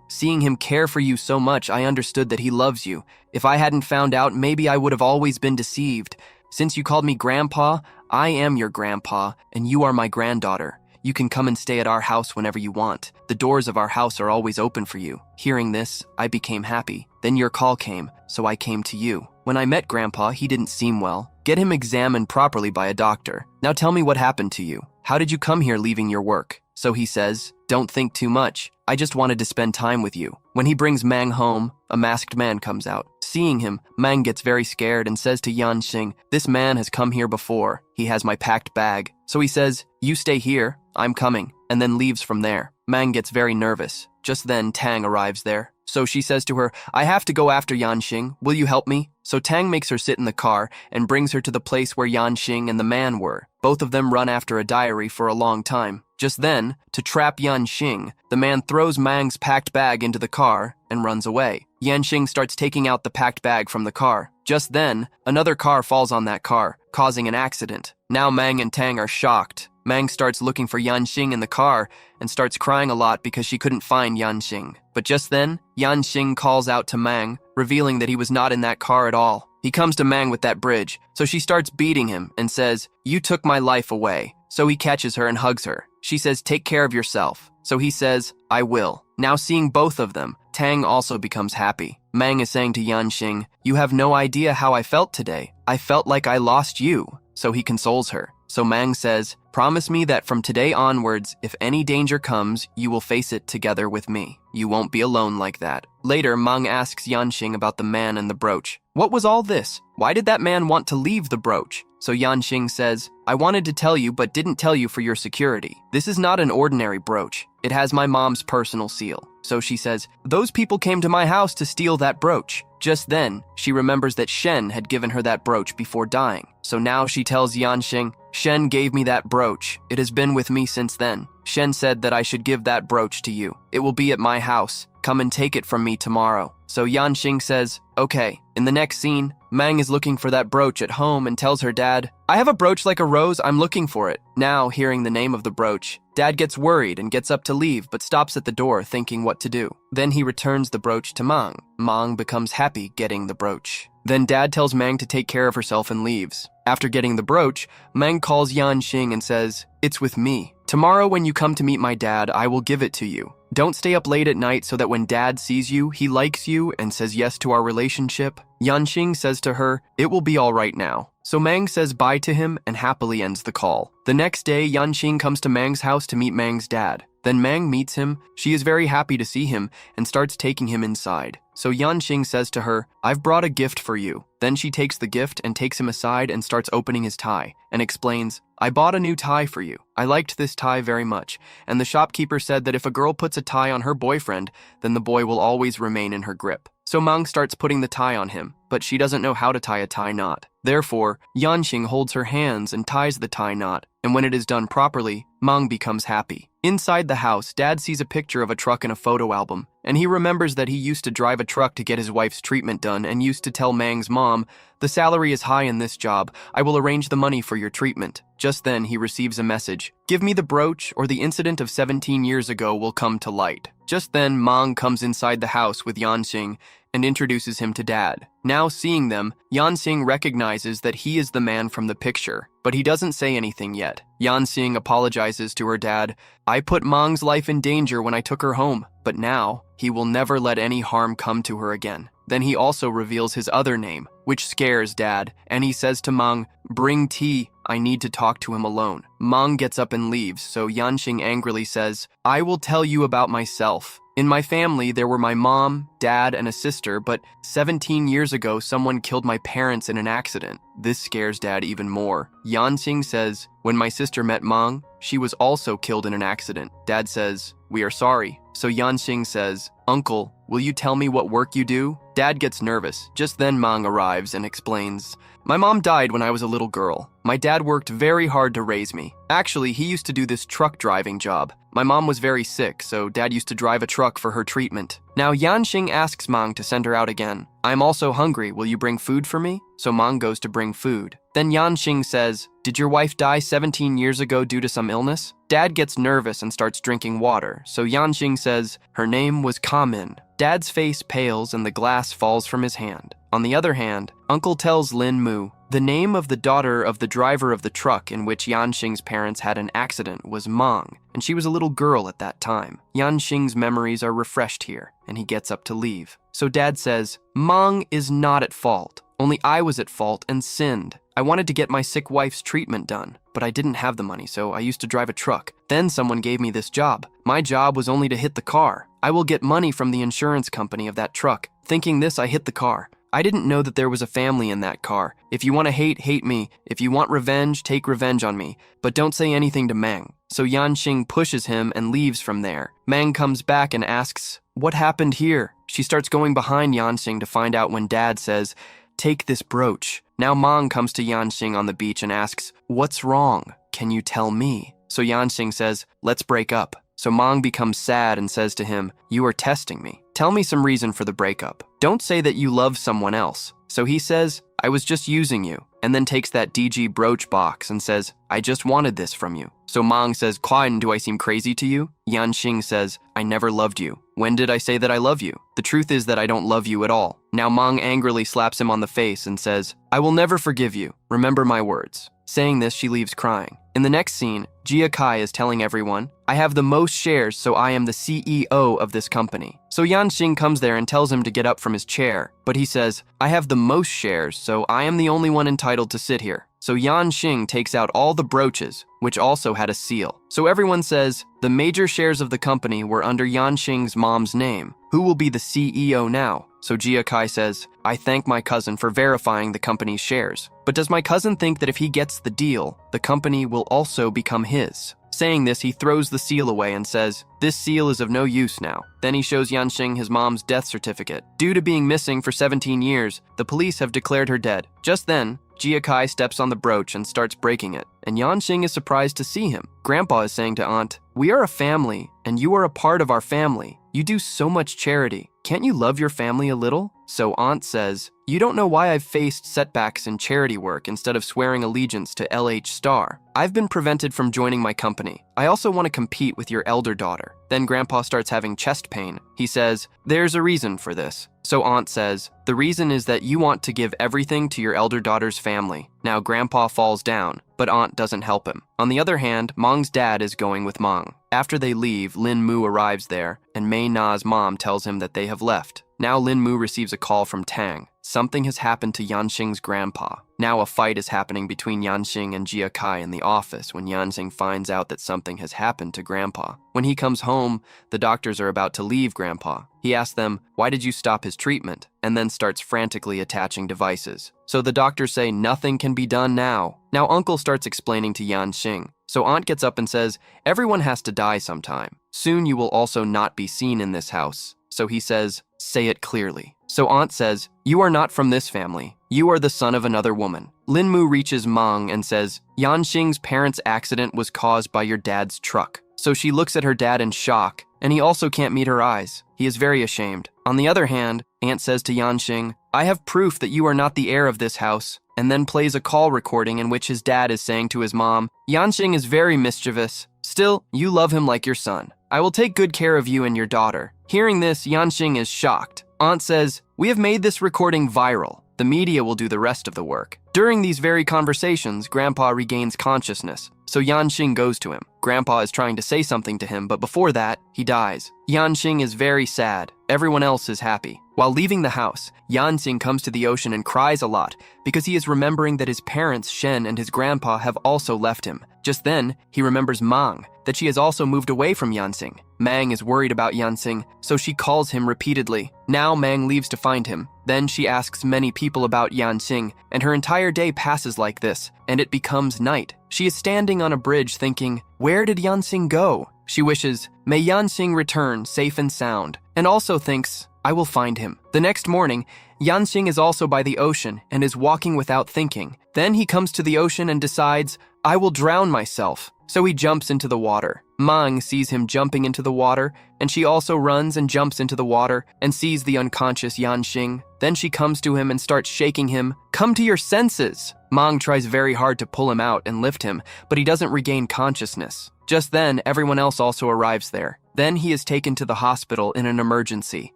Seeing him care for you so much, I understood that he loves you. If I hadn't found out, maybe I would have always been deceived. Since you called me Grandpa, I am your grandpa, and you are my granddaughter. You can come and stay at our house whenever you want. The doors of our house are always open for you.' Hearing this, I became happy. Then your call came, so I came to you. When I met Grandpa, he didn't seem well. Get him examined properly by a doctor. Now tell me what happened to you. How did you come here leaving your work?" So he says, "Don't think too much. I just wanted to spend time with you." When he brings Mang home, a masked man comes out. Seeing him, Mang gets very scared and says to Yanxing, "This man has come here before. He has my packed bag." So he says, "You stay here, I'm coming," and then leaves from there. Mang gets very nervous. Just then, Tang arrives there. So she says to her, "I have to go after Yanxing. Will you help me?" So Tang makes her sit in the car and brings her to the place where Yanxing and the man were. Both of them run after a diary for a long time. Just then, to trap Yanxing, the man throws Mang's packed bag into the car and runs away. Yanxing starts taking out the packed bag from the car. Just then, another car falls on that car, causing an accident. Now Mang and Tang are shocked. Mang starts looking for Yanxing in the car and starts crying a lot because she couldn't find Yanxing. But just then, Yanxing calls out to Mang, revealing that he was not in that car at all. He comes to Mang with that bridge, so she starts beating him and says, "You took my life away." So he catches her and hugs her. She says, "Take care of yourself." So he says, "I will." Now seeing both of them, Tang also becomes happy. Mang is saying to Yanxing, "You have no idea how I felt today. I felt like I lost you." So he consoles her. So Mang says, promise me that from today onwards, if any danger comes, you will face it together with me. You won't be alone like that. Later, Mang asks Yanxing about the man and the brooch. What was all this? Why did that man want to leave the brooch? So Yanxing says, I wanted to tell you but didn't tell you for your security. This is not an ordinary brooch. It has my mom's personal seal. So she says, those people came to my house to steal that brooch. Just then, she remembers that Shen had given her that brooch before dying. So now she tells Yanxing, Shen gave me that brooch. It has been with me since then. Shen said that I should give that brooch to you. It will be at my house. Come and take it from me tomorrow. So Yanxing says, okay. In the next scene, Mang is looking for that brooch at home and tells her dad, I have a brooch like a rose, I'm looking for it. Now, hearing the name of the brooch, Dad gets worried and gets up to leave but stops at the door thinking what to do. Then he returns the brooch to Mang. Mang becomes happy getting the brooch. Then Dad tells Mang to take care of herself and leaves. After getting the brooch, Mang calls Yanxing and says, it's with me. Tomorrow when you come to meet my dad, I will give it to you. Don't stay up late at night so that when Dad sees you, he likes you and says yes to our relationship. Yanxing says to her, it will be all right now. So Mang says bye to him and happily ends the call. The next day, Yanxing comes to Mang's house to meet Mang's dad. Then Mang meets him. She is very happy to see him and starts taking him inside. So Yanxing says to her, I've brought a gift for you. Then she takes the gift and takes him aside and starts opening his tie and explains, I bought a new tie for you. I liked this tie very much, and the shopkeeper said that if a girl puts a tie on her boyfriend, then the boy will always remain in her grip. So Mang starts putting the tie on him, but she doesn't know how to tie a tie knot. Therefore, Yanxing holds her hands and ties the tie knot, and when it is done properly, Mang becomes happy. Inside the house, Dad sees a picture of a truck in a photo album, and he remembers that he used to drive a truck to get his wife's treatment done and used to tell Mang's mom, the salary is high in this job, I will arrange the money for your treatment. Just then, he receives a message, give me the brooch or the incident of 17 years ago will come to light. Just then, Mang comes inside the house with Yanxing and introduces him to Dad. Now seeing them, Yanxing recognizes that he is the man from the picture, but he doesn't say anything yet. Yanxing apologizes to her dad, I put Mang's life in danger when I took her home, but now he will never let any harm come to her again. Then he also reveals his other name, which scares Dad, and he says to Mang, bring tea, I need to talk to him alone. Mang gets up and leaves, so Yanxing angrily says, I will tell you about myself. In my family, there were my mom, dad, and a sister, but 17 years ago, someone killed my parents in an accident. This scares Dad even more. Yanxing says, when my sister met Mang, she was also killed in an accident. Dad says, we are sorry. So Yanxing says, Uncle, will you tell me what work you do? Dad gets nervous. Just then Mang arrives and explains, my mom died when I was a little girl. My dad worked very hard to raise me. Actually, he used to do this truck driving job. My mom was very sick, so Dad used to drive a truck for her treatment. Now Yanxing asks Mang to send her out again. I'm also hungry, will you bring food for me? So Mang goes to bring food. Then Yanxing says, did your wife die 17 years ago due to some illness? Dad gets nervous and starts drinking water, so Yanxing says, her name was Kamin. Dad's face pales and the glass falls from his hand. On the other hand, Uncle tells Lin Mu, the name of the daughter of the driver of the truck in which Yanxing's parents had an accident was Mang, and she was a little girl at that time. Yanxing's memories are refreshed here, and he gets up to leave. So Dad says, Mang is not at fault. Only I was at fault and sinned. I wanted to get my sick wife's treatment done, but I didn't have the money, so I used to drive a truck. Then someone gave me this job. My job was only to hit the car. I will get money from the insurance company of that truck. Thinking this, I hit the car. I didn't know that there was a family in that car. If you want to hate, hate me. If you want revenge, take revenge on me. But don't say anything to Mang. So Yanxing pushes him and leaves from there. Mang comes back and asks, what happened here? She starts going behind Yanxing to find out when Dad says, take this brooch. Now Mang comes to Yanxing on the beach and asks, what's wrong? Can you tell me? So Yanxing says, let's break up. So Mang becomes sad and says to him, you are testing me. Tell me some reason for the breakup. Don't say that you love someone else. So he says, I was just using you, and then takes that DG brooch box and says, I just wanted this from you. So Mang says, Quan, do I seem crazy to you? Yanxing says, I never loved you. When did I say that I love you? The truth is that I don't love you at all. Now Mang angrily slaps him on the face and says, I will never forgive you. Remember my words. Saying this, she leaves crying. In the next scene, Jia Kai is telling everyone, I have the most shares, so I am the CEO of this company. So Yanxing comes there and tells him to get up from his chair, but he says, I have the most shares, so I am the only one entitled to sit here. So Yanxing takes out all the brooches, which also had a seal. So everyone says, the major shares of the company were under Yanxing's mom's name. Who will be the CEO now? So Jia Kai says, I thank my cousin for verifying the company's shares. But does my cousin think that if he gets the deal, the company will also become his? Saying this, he throws the seal away and says, this seal is of no use now. Then he shows Yanxing his mom's death certificate. Due to being missing for 17 years, the police have declared her dead. Just then, Jia Kai steps on the brooch and starts breaking it, and Yanxing is surprised to see him. Grandpa is saying to Aunt, we are a family, and you are a part of our family. You do so much charity. Can't you love your family a little? So Aunt says, you don't know why I've faced setbacks in charity work instead of swearing allegiance to LH Star. I've been prevented from joining my company. I also want to compete with your elder daughter. Then Grandpa starts having chest pain. He says, there's a reason for this. So Aunt says, the reason is that you want to give everything to your elder daughter's family. Now Grandpa falls down, but Aunt doesn't help him. On the other hand, Mong's dad is going with Mong. After they leave, Lin Mu arrives there, and Mei Na's mom tells him that they have left. Now Lin Mu receives a call from Tang. Something has happened to Yanxing's grandpa. Now a fight is happening between Yanxing and Jia Kai in the office when Yanxing finds out that something has happened to Grandpa. When he comes home, the doctors are about to leave Grandpa. He asks them, why did you stop his treatment? And then starts frantically attaching devices. So the doctors say nothing can be done now. Now Uncle starts explaining to Yanxing. So Aunt gets up and says, everyone has to die sometime. Soon you will also not be seen in this house. So he says, say it clearly. So Aunt says, you are not from this family. You are the son of another woman. Lin Mu reaches Mong and says, Yanxing's parents' accident was caused by your dad's truck. So she looks at her dad in shock, and he also can't meet her eyes. He is very ashamed. On the other hand, Aunt says to Yanxing, I have proof that you are not the heir of this house, and then plays a call recording in which his dad is saying to his mom, Yanxing is very mischievous. Still, you love him like your son. I will take good care of you and your daughter. Hearing this, Yanxing is shocked. Aunt says, we have made this recording viral. The media will do the rest of the work. During these very conversations, Grandpa regains consciousness, so Yanxing goes to him. Grandpa is trying to say something to him, but before that, he dies. Yanxing is very sad. Everyone else is happy. While leaving the house, Yanxing comes to the ocean and cries a lot because he is remembering that his parents, Shen and his grandpa, have also left him. Just then, he remembers Mang, that she has also moved away from Yanxing. Mang is worried about Yanxing, so she calls him repeatedly. Now Mang leaves to find him. Then she asks many people about Yanxing, and her entire day passes like this, and it becomes night. She is standing on a bridge thinking, where did Yanxing go? She wishes, may Yanxing return safe and sound, and also thinks, I will find him. The next morning, Yanxing is also by the ocean and is walking without thinking. Then he comes to the ocean and decides, I will drown myself. So he jumps into the water. Mang sees him jumping into the water, and she also runs and jumps into the water and sees the unconscious Yanxing. Then she comes to him and starts shaking him. Come to your senses! Mang tries very hard to pull him out and lift him, but he doesn't regain consciousness. Just then, everyone else also arrives there. Then he is taken to the hospital in an emergency.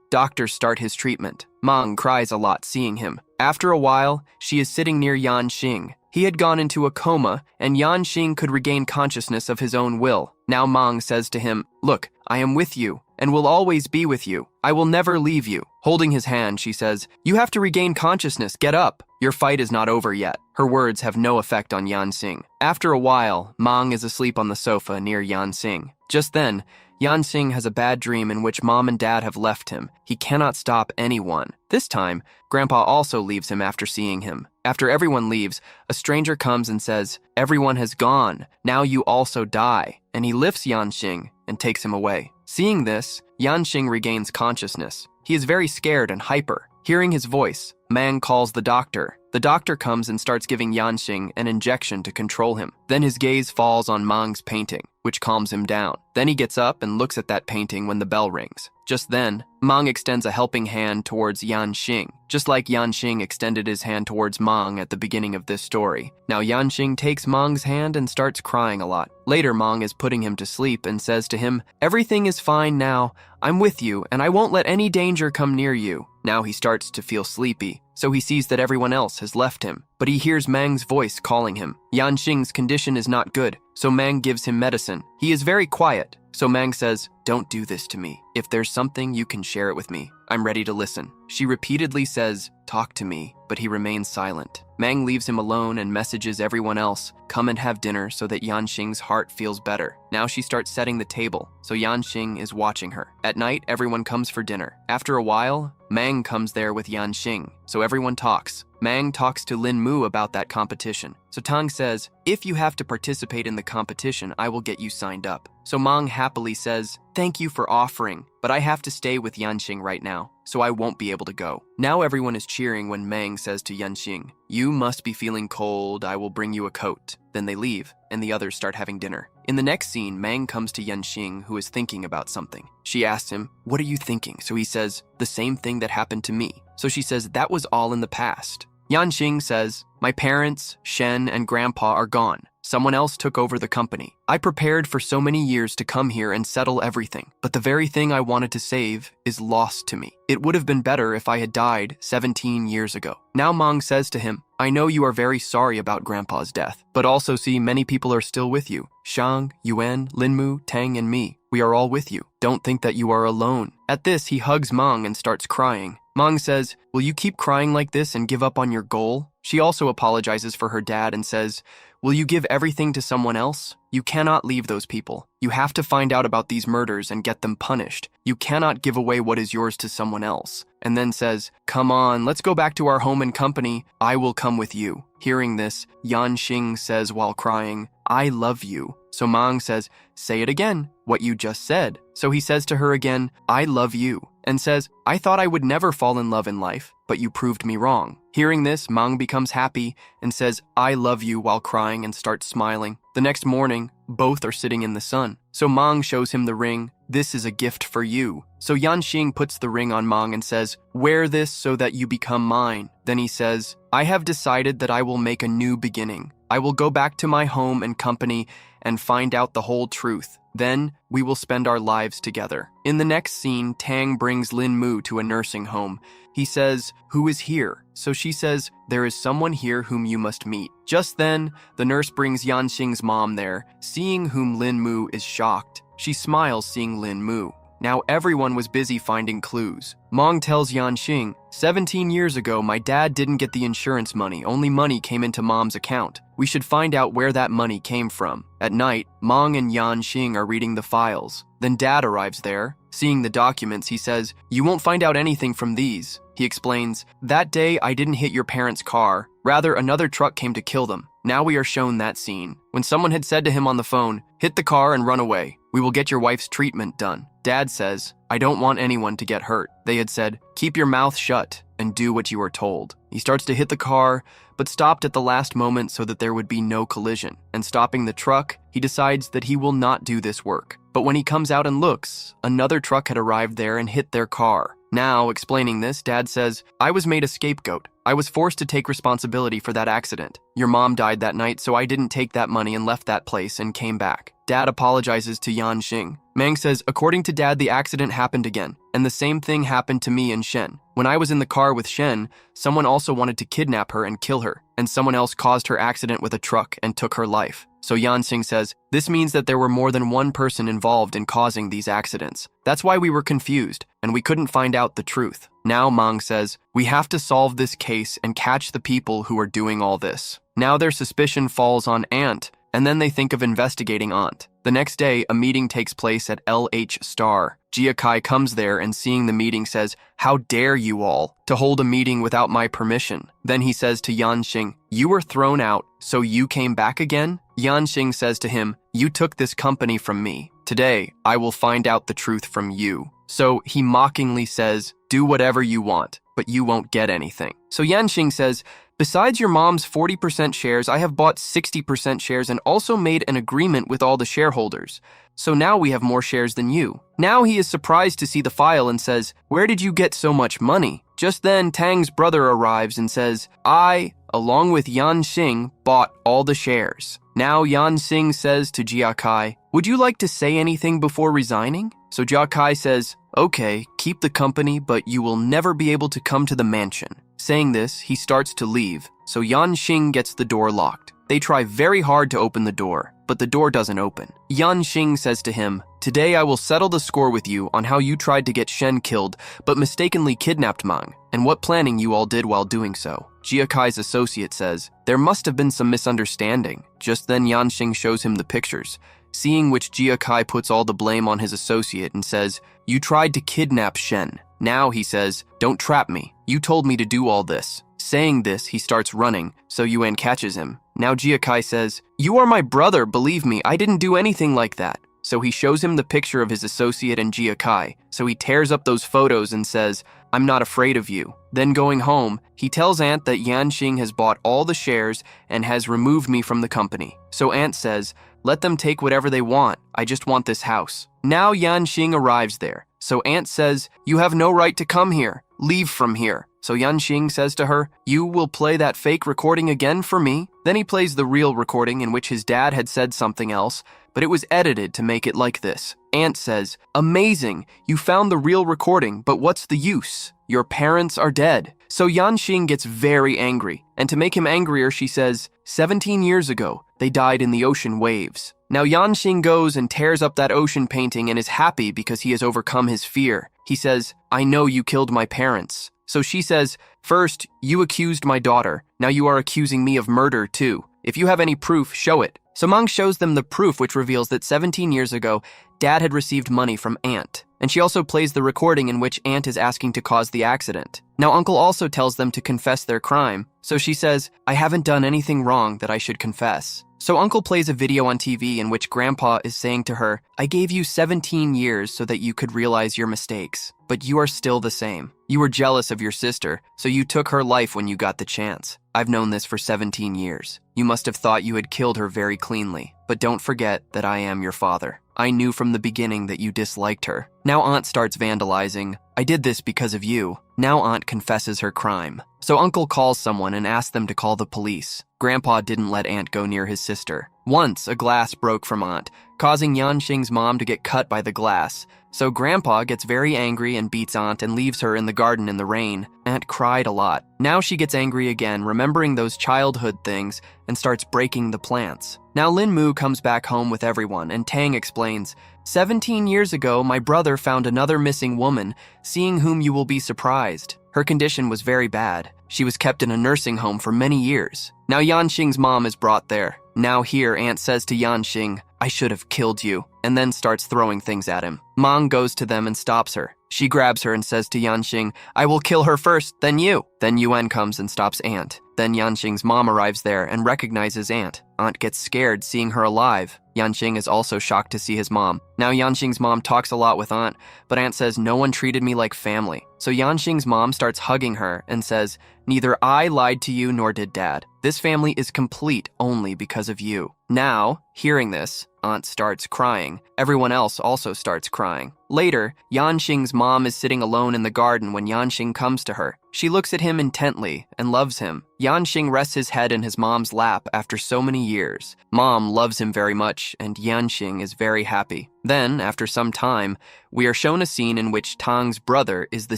Doctors start his treatment. Mang cries a lot seeing him. After a while, she is sitting near Yanxing. He had gone into a coma, and Yanxing could regain consciousness of his own will. Now Mang says to him, look, I am with you, and will always be with you. I will never leave you. Holding his hand, she says, you have to regain consciousness, get up. Your fight is not over yet. Her words have no effect on Yanxing. After a while, Mang is asleep on the sofa near Yanxing. Just then, Yanxing has a bad dream in which Mom and Dad have left him. He cannot stop anyone. This time, Grandpa also leaves him after seeing him. After everyone leaves, a stranger comes and says, everyone has gone. Now you also die. And he lifts Yanxing and takes him away. Seeing this, Yanxing regains consciousness. He is very scared and hyper. Hearing his voice, Mang calls the doctor. The doctor comes and starts giving Yanxing an injection to control him. Then his gaze falls on Mang's painting, which calms him down. Then he gets up and looks at that painting when the bell rings. Just then, Mang extends a helping hand towards Yanxing, just like Yanxing extended his hand towards Mang at the beginning of this story. Now Yanxing takes Mang's hand and starts crying a lot. Later, Mang is putting him to sleep and says to him, everything is fine now. I'm with you, and I won't let any danger come near you. Now he starts to feel sleepy. so he sees that everyone else has left him. But he hears Mang's voice calling him. Yanxing's condition is not good, so Mang gives him medicine. He is very quiet, so Mang says, "Don't do this to me. If there's something, you can share it with me. I'm ready to listen." She repeatedly says, "Talk to me," but he remains silent. Mang leaves him alone and messages everyone else, "Come and have dinner," so that Yanxing's heart feels better. Now she starts setting the table, so Yanxing is watching her. At night, everyone comes for dinner. After a while, Mang comes there with Yanxing, so everyone talks. Mang talks to Lin Mu about that competition. So Tang says, "If you have to participate in the competition, I will get you signed up." So Mang happily says, "Thank you for offering, but I have to stay with Yanxing right now, so I won't be able to go." Now everyone is cheering when Mang says to Yanxing, "You must be feeling cold, I will bring you a coat." Then they leave, and the others start having dinner. In the next scene, Mang comes to Yanxing, who is thinking about something. She asks him, "What are you thinking?" So he says, "The same thing that happened to me." So she says, "That was all in the past." Yanxing says, "My parents, Shen, and Grandpa are gone. Someone else took over the company. I prepared for so many years to come here and settle everything, but the very thing I wanted to save is lost to me. It would have been better if I had died 17 years ago." Now Mang says to him, "I know you are very sorry about Grandpa's death, but also see many people are still with you. Shang, Yuan, Linmu, Tang, and me. We are all with you. Don't think that you are alone." At this, he hugs Mang and starts crying. Mang says, "Will you keep crying like this and give up on your goal?" She also apologizes for her dad and says, "Will you give everything to someone else? You cannot leave those people. You have to find out about these murders and get them punished. You cannot give away what is yours to someone else." And then says, "Come on, let's go back to our home and company. I will come with you." Hearing this, Yanxing says while crying, "I love you." So Mang says, "Say it again, what you just said." So he says to her again, "I love you," and says, "I thought I would never fall in love in life, but you proved me wrong." Hearing this, Mang becomes happy and says, "I love you," while crying and starts smiling. The next morning, both are sitting in the sun. So Mang shows him the ring. "This is a gift for you." So Yanxing puts the ring on Mang and says, "Wear this so that you become mine." Then he says, "I have decided that I will make a new beginning. I will go back to my home and company and find out the whole truth. Then we will spend our lives together." In the next scene, Tang brings Lin Mu to a nursing home. He says, "Who is here?" So she says, "There is someone here whom you must meet." Just then, the nurse brings Yanxing's mom there. Seeing whom Lin Mu is shocked. She smiles seeing Lin Mu. Now everyone was busy finding clues. Mang tells Yanxing, 17 years ago, my dad didn't get the insurance money, only money came into Mom's account. We should find out where that money came from." At night, Mang and Yanxing are reading the files. Then Dad arrives there. Seeing the documents, he says, "You won't find out anything from these." He explains, "That day I didn't hit your parents' car. Rather, another truck came to kill them." Now we are shown that scene, when someone had said to him on the phone, "Hit the car and run away. We will get your wife's treatment done." Dad says, "I don't want anyone to get hurt." They had said, "Keep your mouth shut and do what you are told." He starts to hit the car, but stopped at the last moment so that there would be no collision. And stopping the truck, he decides that he will not do this work. But when he comes out and looks, another truck had arrived there and hit their car. Now, explaining this, Dad says, "I was made a scapegoat. I was forced to take responsibility for that accident. Your mom died that night, so I didn't take that money and left that place and came back." Dad apologizes to Yanxing. Mang says, "According to Dad, the accident happened again, and the same thing happened to me and Shen. When I was in the car with Shen, someone also wanted to kidnap her and kill her, and someone else caused her accident with a truck and took her life." So Yanxing says, "This means that there were more than one person involved in causing these accidents. That's why we were confused, and we couldn't find out the truth." Now Mang says, "We have to solve this case and catch the people who are doing all this." Now their suspicion falls on Ant, and then they think of investigating Aunt. The next day, a meeting takes place at LH Star. Jiakai comes there and seeing the meeting says, "How dare you all to hold a meeting without my permission?" Then he says to Yanxing, "You were thrown out, so you came back again?" Yanxing says to him, "You took this company from me. Today, I will find out the truth from you." So he mockingly says, "Do whatever you want, but you won't get anything." So Yanxing says, "Besides your mom's 40% shares, I have bought 60% shares and also made an agreement with all the shareholders. So now we have more shares than you." Now he is surprised to see the file and says, "Where did you get so much money?" Just then, Tang's brother arrives and says, "I, along with Yanxing, bought all the shares." Now Yanxing says to Jiakai, "Would you like to say anything before resigning?" So Jiakai says, "Okay, keep the company, but you will never be able to come to the mansion." Saying this, he starts to leave, so Yanxing gets the door locked. They try very hard to open the door, but the door doesn't open. Yanxing says to him, "Today I will settle the score with you on how you tried to get Shen killed, but mistakenly kidnapped Mang, and what planning you all did while doing so." Jiakai's associate says, "There must have been some misunderstanding." Just then Yanxing shows him the pictures, seeing which Jiakai puts all the blame on his associate and says, "You tried to kidnap Shen. Now," he says, "don't trap me. You told me to do all this." Saying this, he starts running, so Yuan catches him. Now Jiakai says, "You are my brother, believe me, I didn't do anything like that." So he shows him the picture of his associate and Jiakai, so he tears up those photos and says, "I'm not afraid of you." Then going home, he tells Ant that Yanxing has bought all the shares and has removed me from the company. So Ant says, "Let them take whatever they want, I just want this house." Now Yanxing arrives there, so Ant says, "You have no right to come here, leave from here." So Yanxing says to her, "You will play that fake recording again for me?" Then he plays the real recording in which his dad had said something else, but it was edited to make it like this. Ant says, "Amazing, you found the real recording, but what's the use? Your parents are dead." So Yanxing gets very angry, and to make him angrier, she says, 17 years ago, they died in the ocean waves." Now Yanxing goes and tears up that ocean painting and is happy because he has overcome his fear. He says, "I know you killed my parents." So she says, "First, you accused my daughter. Now you are accusing me of murder too. If you have any proof, show it." So Mang shows them the proof, which reveals that 17 years ago, Dad had received money from Ant. And she also plays the recording in which Ant is asking to cause the accident. Now Uncle also tells them to confess their crime. So she says, "I haven't done anything wrong that I should confess." So Uncle plays a video on TV in which Grandpa is saying to her, "I gave you 17 years so that you could realize your mistakes, but you are still the same. You were jealous of your sister, so you took her life when you got the chance. I've known this for 17 years. You must have thought you had killed her very cleanly, but don't forget that I am your father. I knew from the beginning that you disliked her." Now Aunt starts vandalizing. "I did this because of you." Now Aunt confesses her crime. So Uncle calls someone and asks them to call the police. Grandpa didn't let Aunt go near his sister. Once, a glass broke from Aunt, causing Yanxing's mom to get cut by the glass. So Grandpa gets very angry and beats Aunt and leaves her in the garden in the rain. Aunt cried a lot. Now she gets angry again, remembering those childhood things, and starts breaking the plants. Now Lin Mu comes back home with everyone, and Tang explains, 17 years ago, my brother found another missing woman, seeing whom you will be surprised. Her condition was very bad. She was kept in a nursing home for many years. Now Yanxing's mom is brought there. Now here, Aunt says to Yanxing, "I should have killed you," and then starts throwing things at him. Mang goes to them and stops her. She grabs her and says to Yanxing, "I will kill her first, then you." Then Yuan comes and stops Aunt. Then Yanxing's mom arrives there and recognizes Aunt. Aunt gets scared seeing her alive. Yanxing is also shocked to see his mom. Now Yanxing's mom talks a lot with Aunt, but Aunt says no one treated me like family. So Yanxing's mom starts hugging her and says, "Neither I lied to you nor did Dad. This family is complete only because of you." Now, hearing this, Aunt starts crying. Everyone else also starts crying. Later, Yanxing's mom is sitting alone in the garden when Yanxing comes to her. She looks at him intently and loves him. Yanxing rests his head in his mom's lap after so many years. Mom loves him very much, and Yanxing is very happy. Then, after some time, we are shown a scene in which Tang's brother is the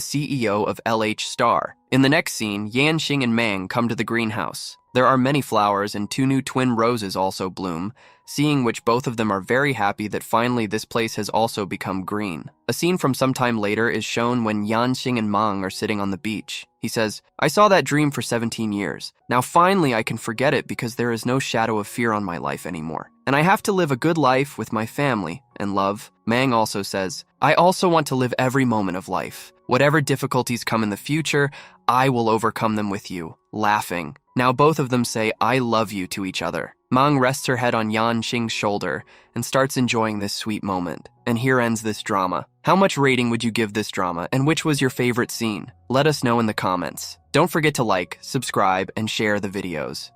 CEO of LH Star. In the next scene, Yanxing and Mang come to the greenhouse. There are many flowers and 2 new twin roses also bloom, seeing which both of them are very happy that finally this place has also become green. A scene from some time later is shown when Yanxing and Mang are sitting on the beach. He says, "I saw that dream for 17 years. Now finally I can forget it because there is no shadow of fear on my life anymore. And I have to live a good life with my family and love." Mang also says, "I also want to live every moment of life. Whatever difficulties come in the future, I will overcome them with you," laughing. Now both of them say, "I love you" to each other. Mang rests her head on Yanxing's shoulder and starts enjoying this sweet moment. And here ends this drama. How much rating would you give this drama, and which was your favorite scene? Let us know in the comments. Don't forget to like, subscribe, and share the videos.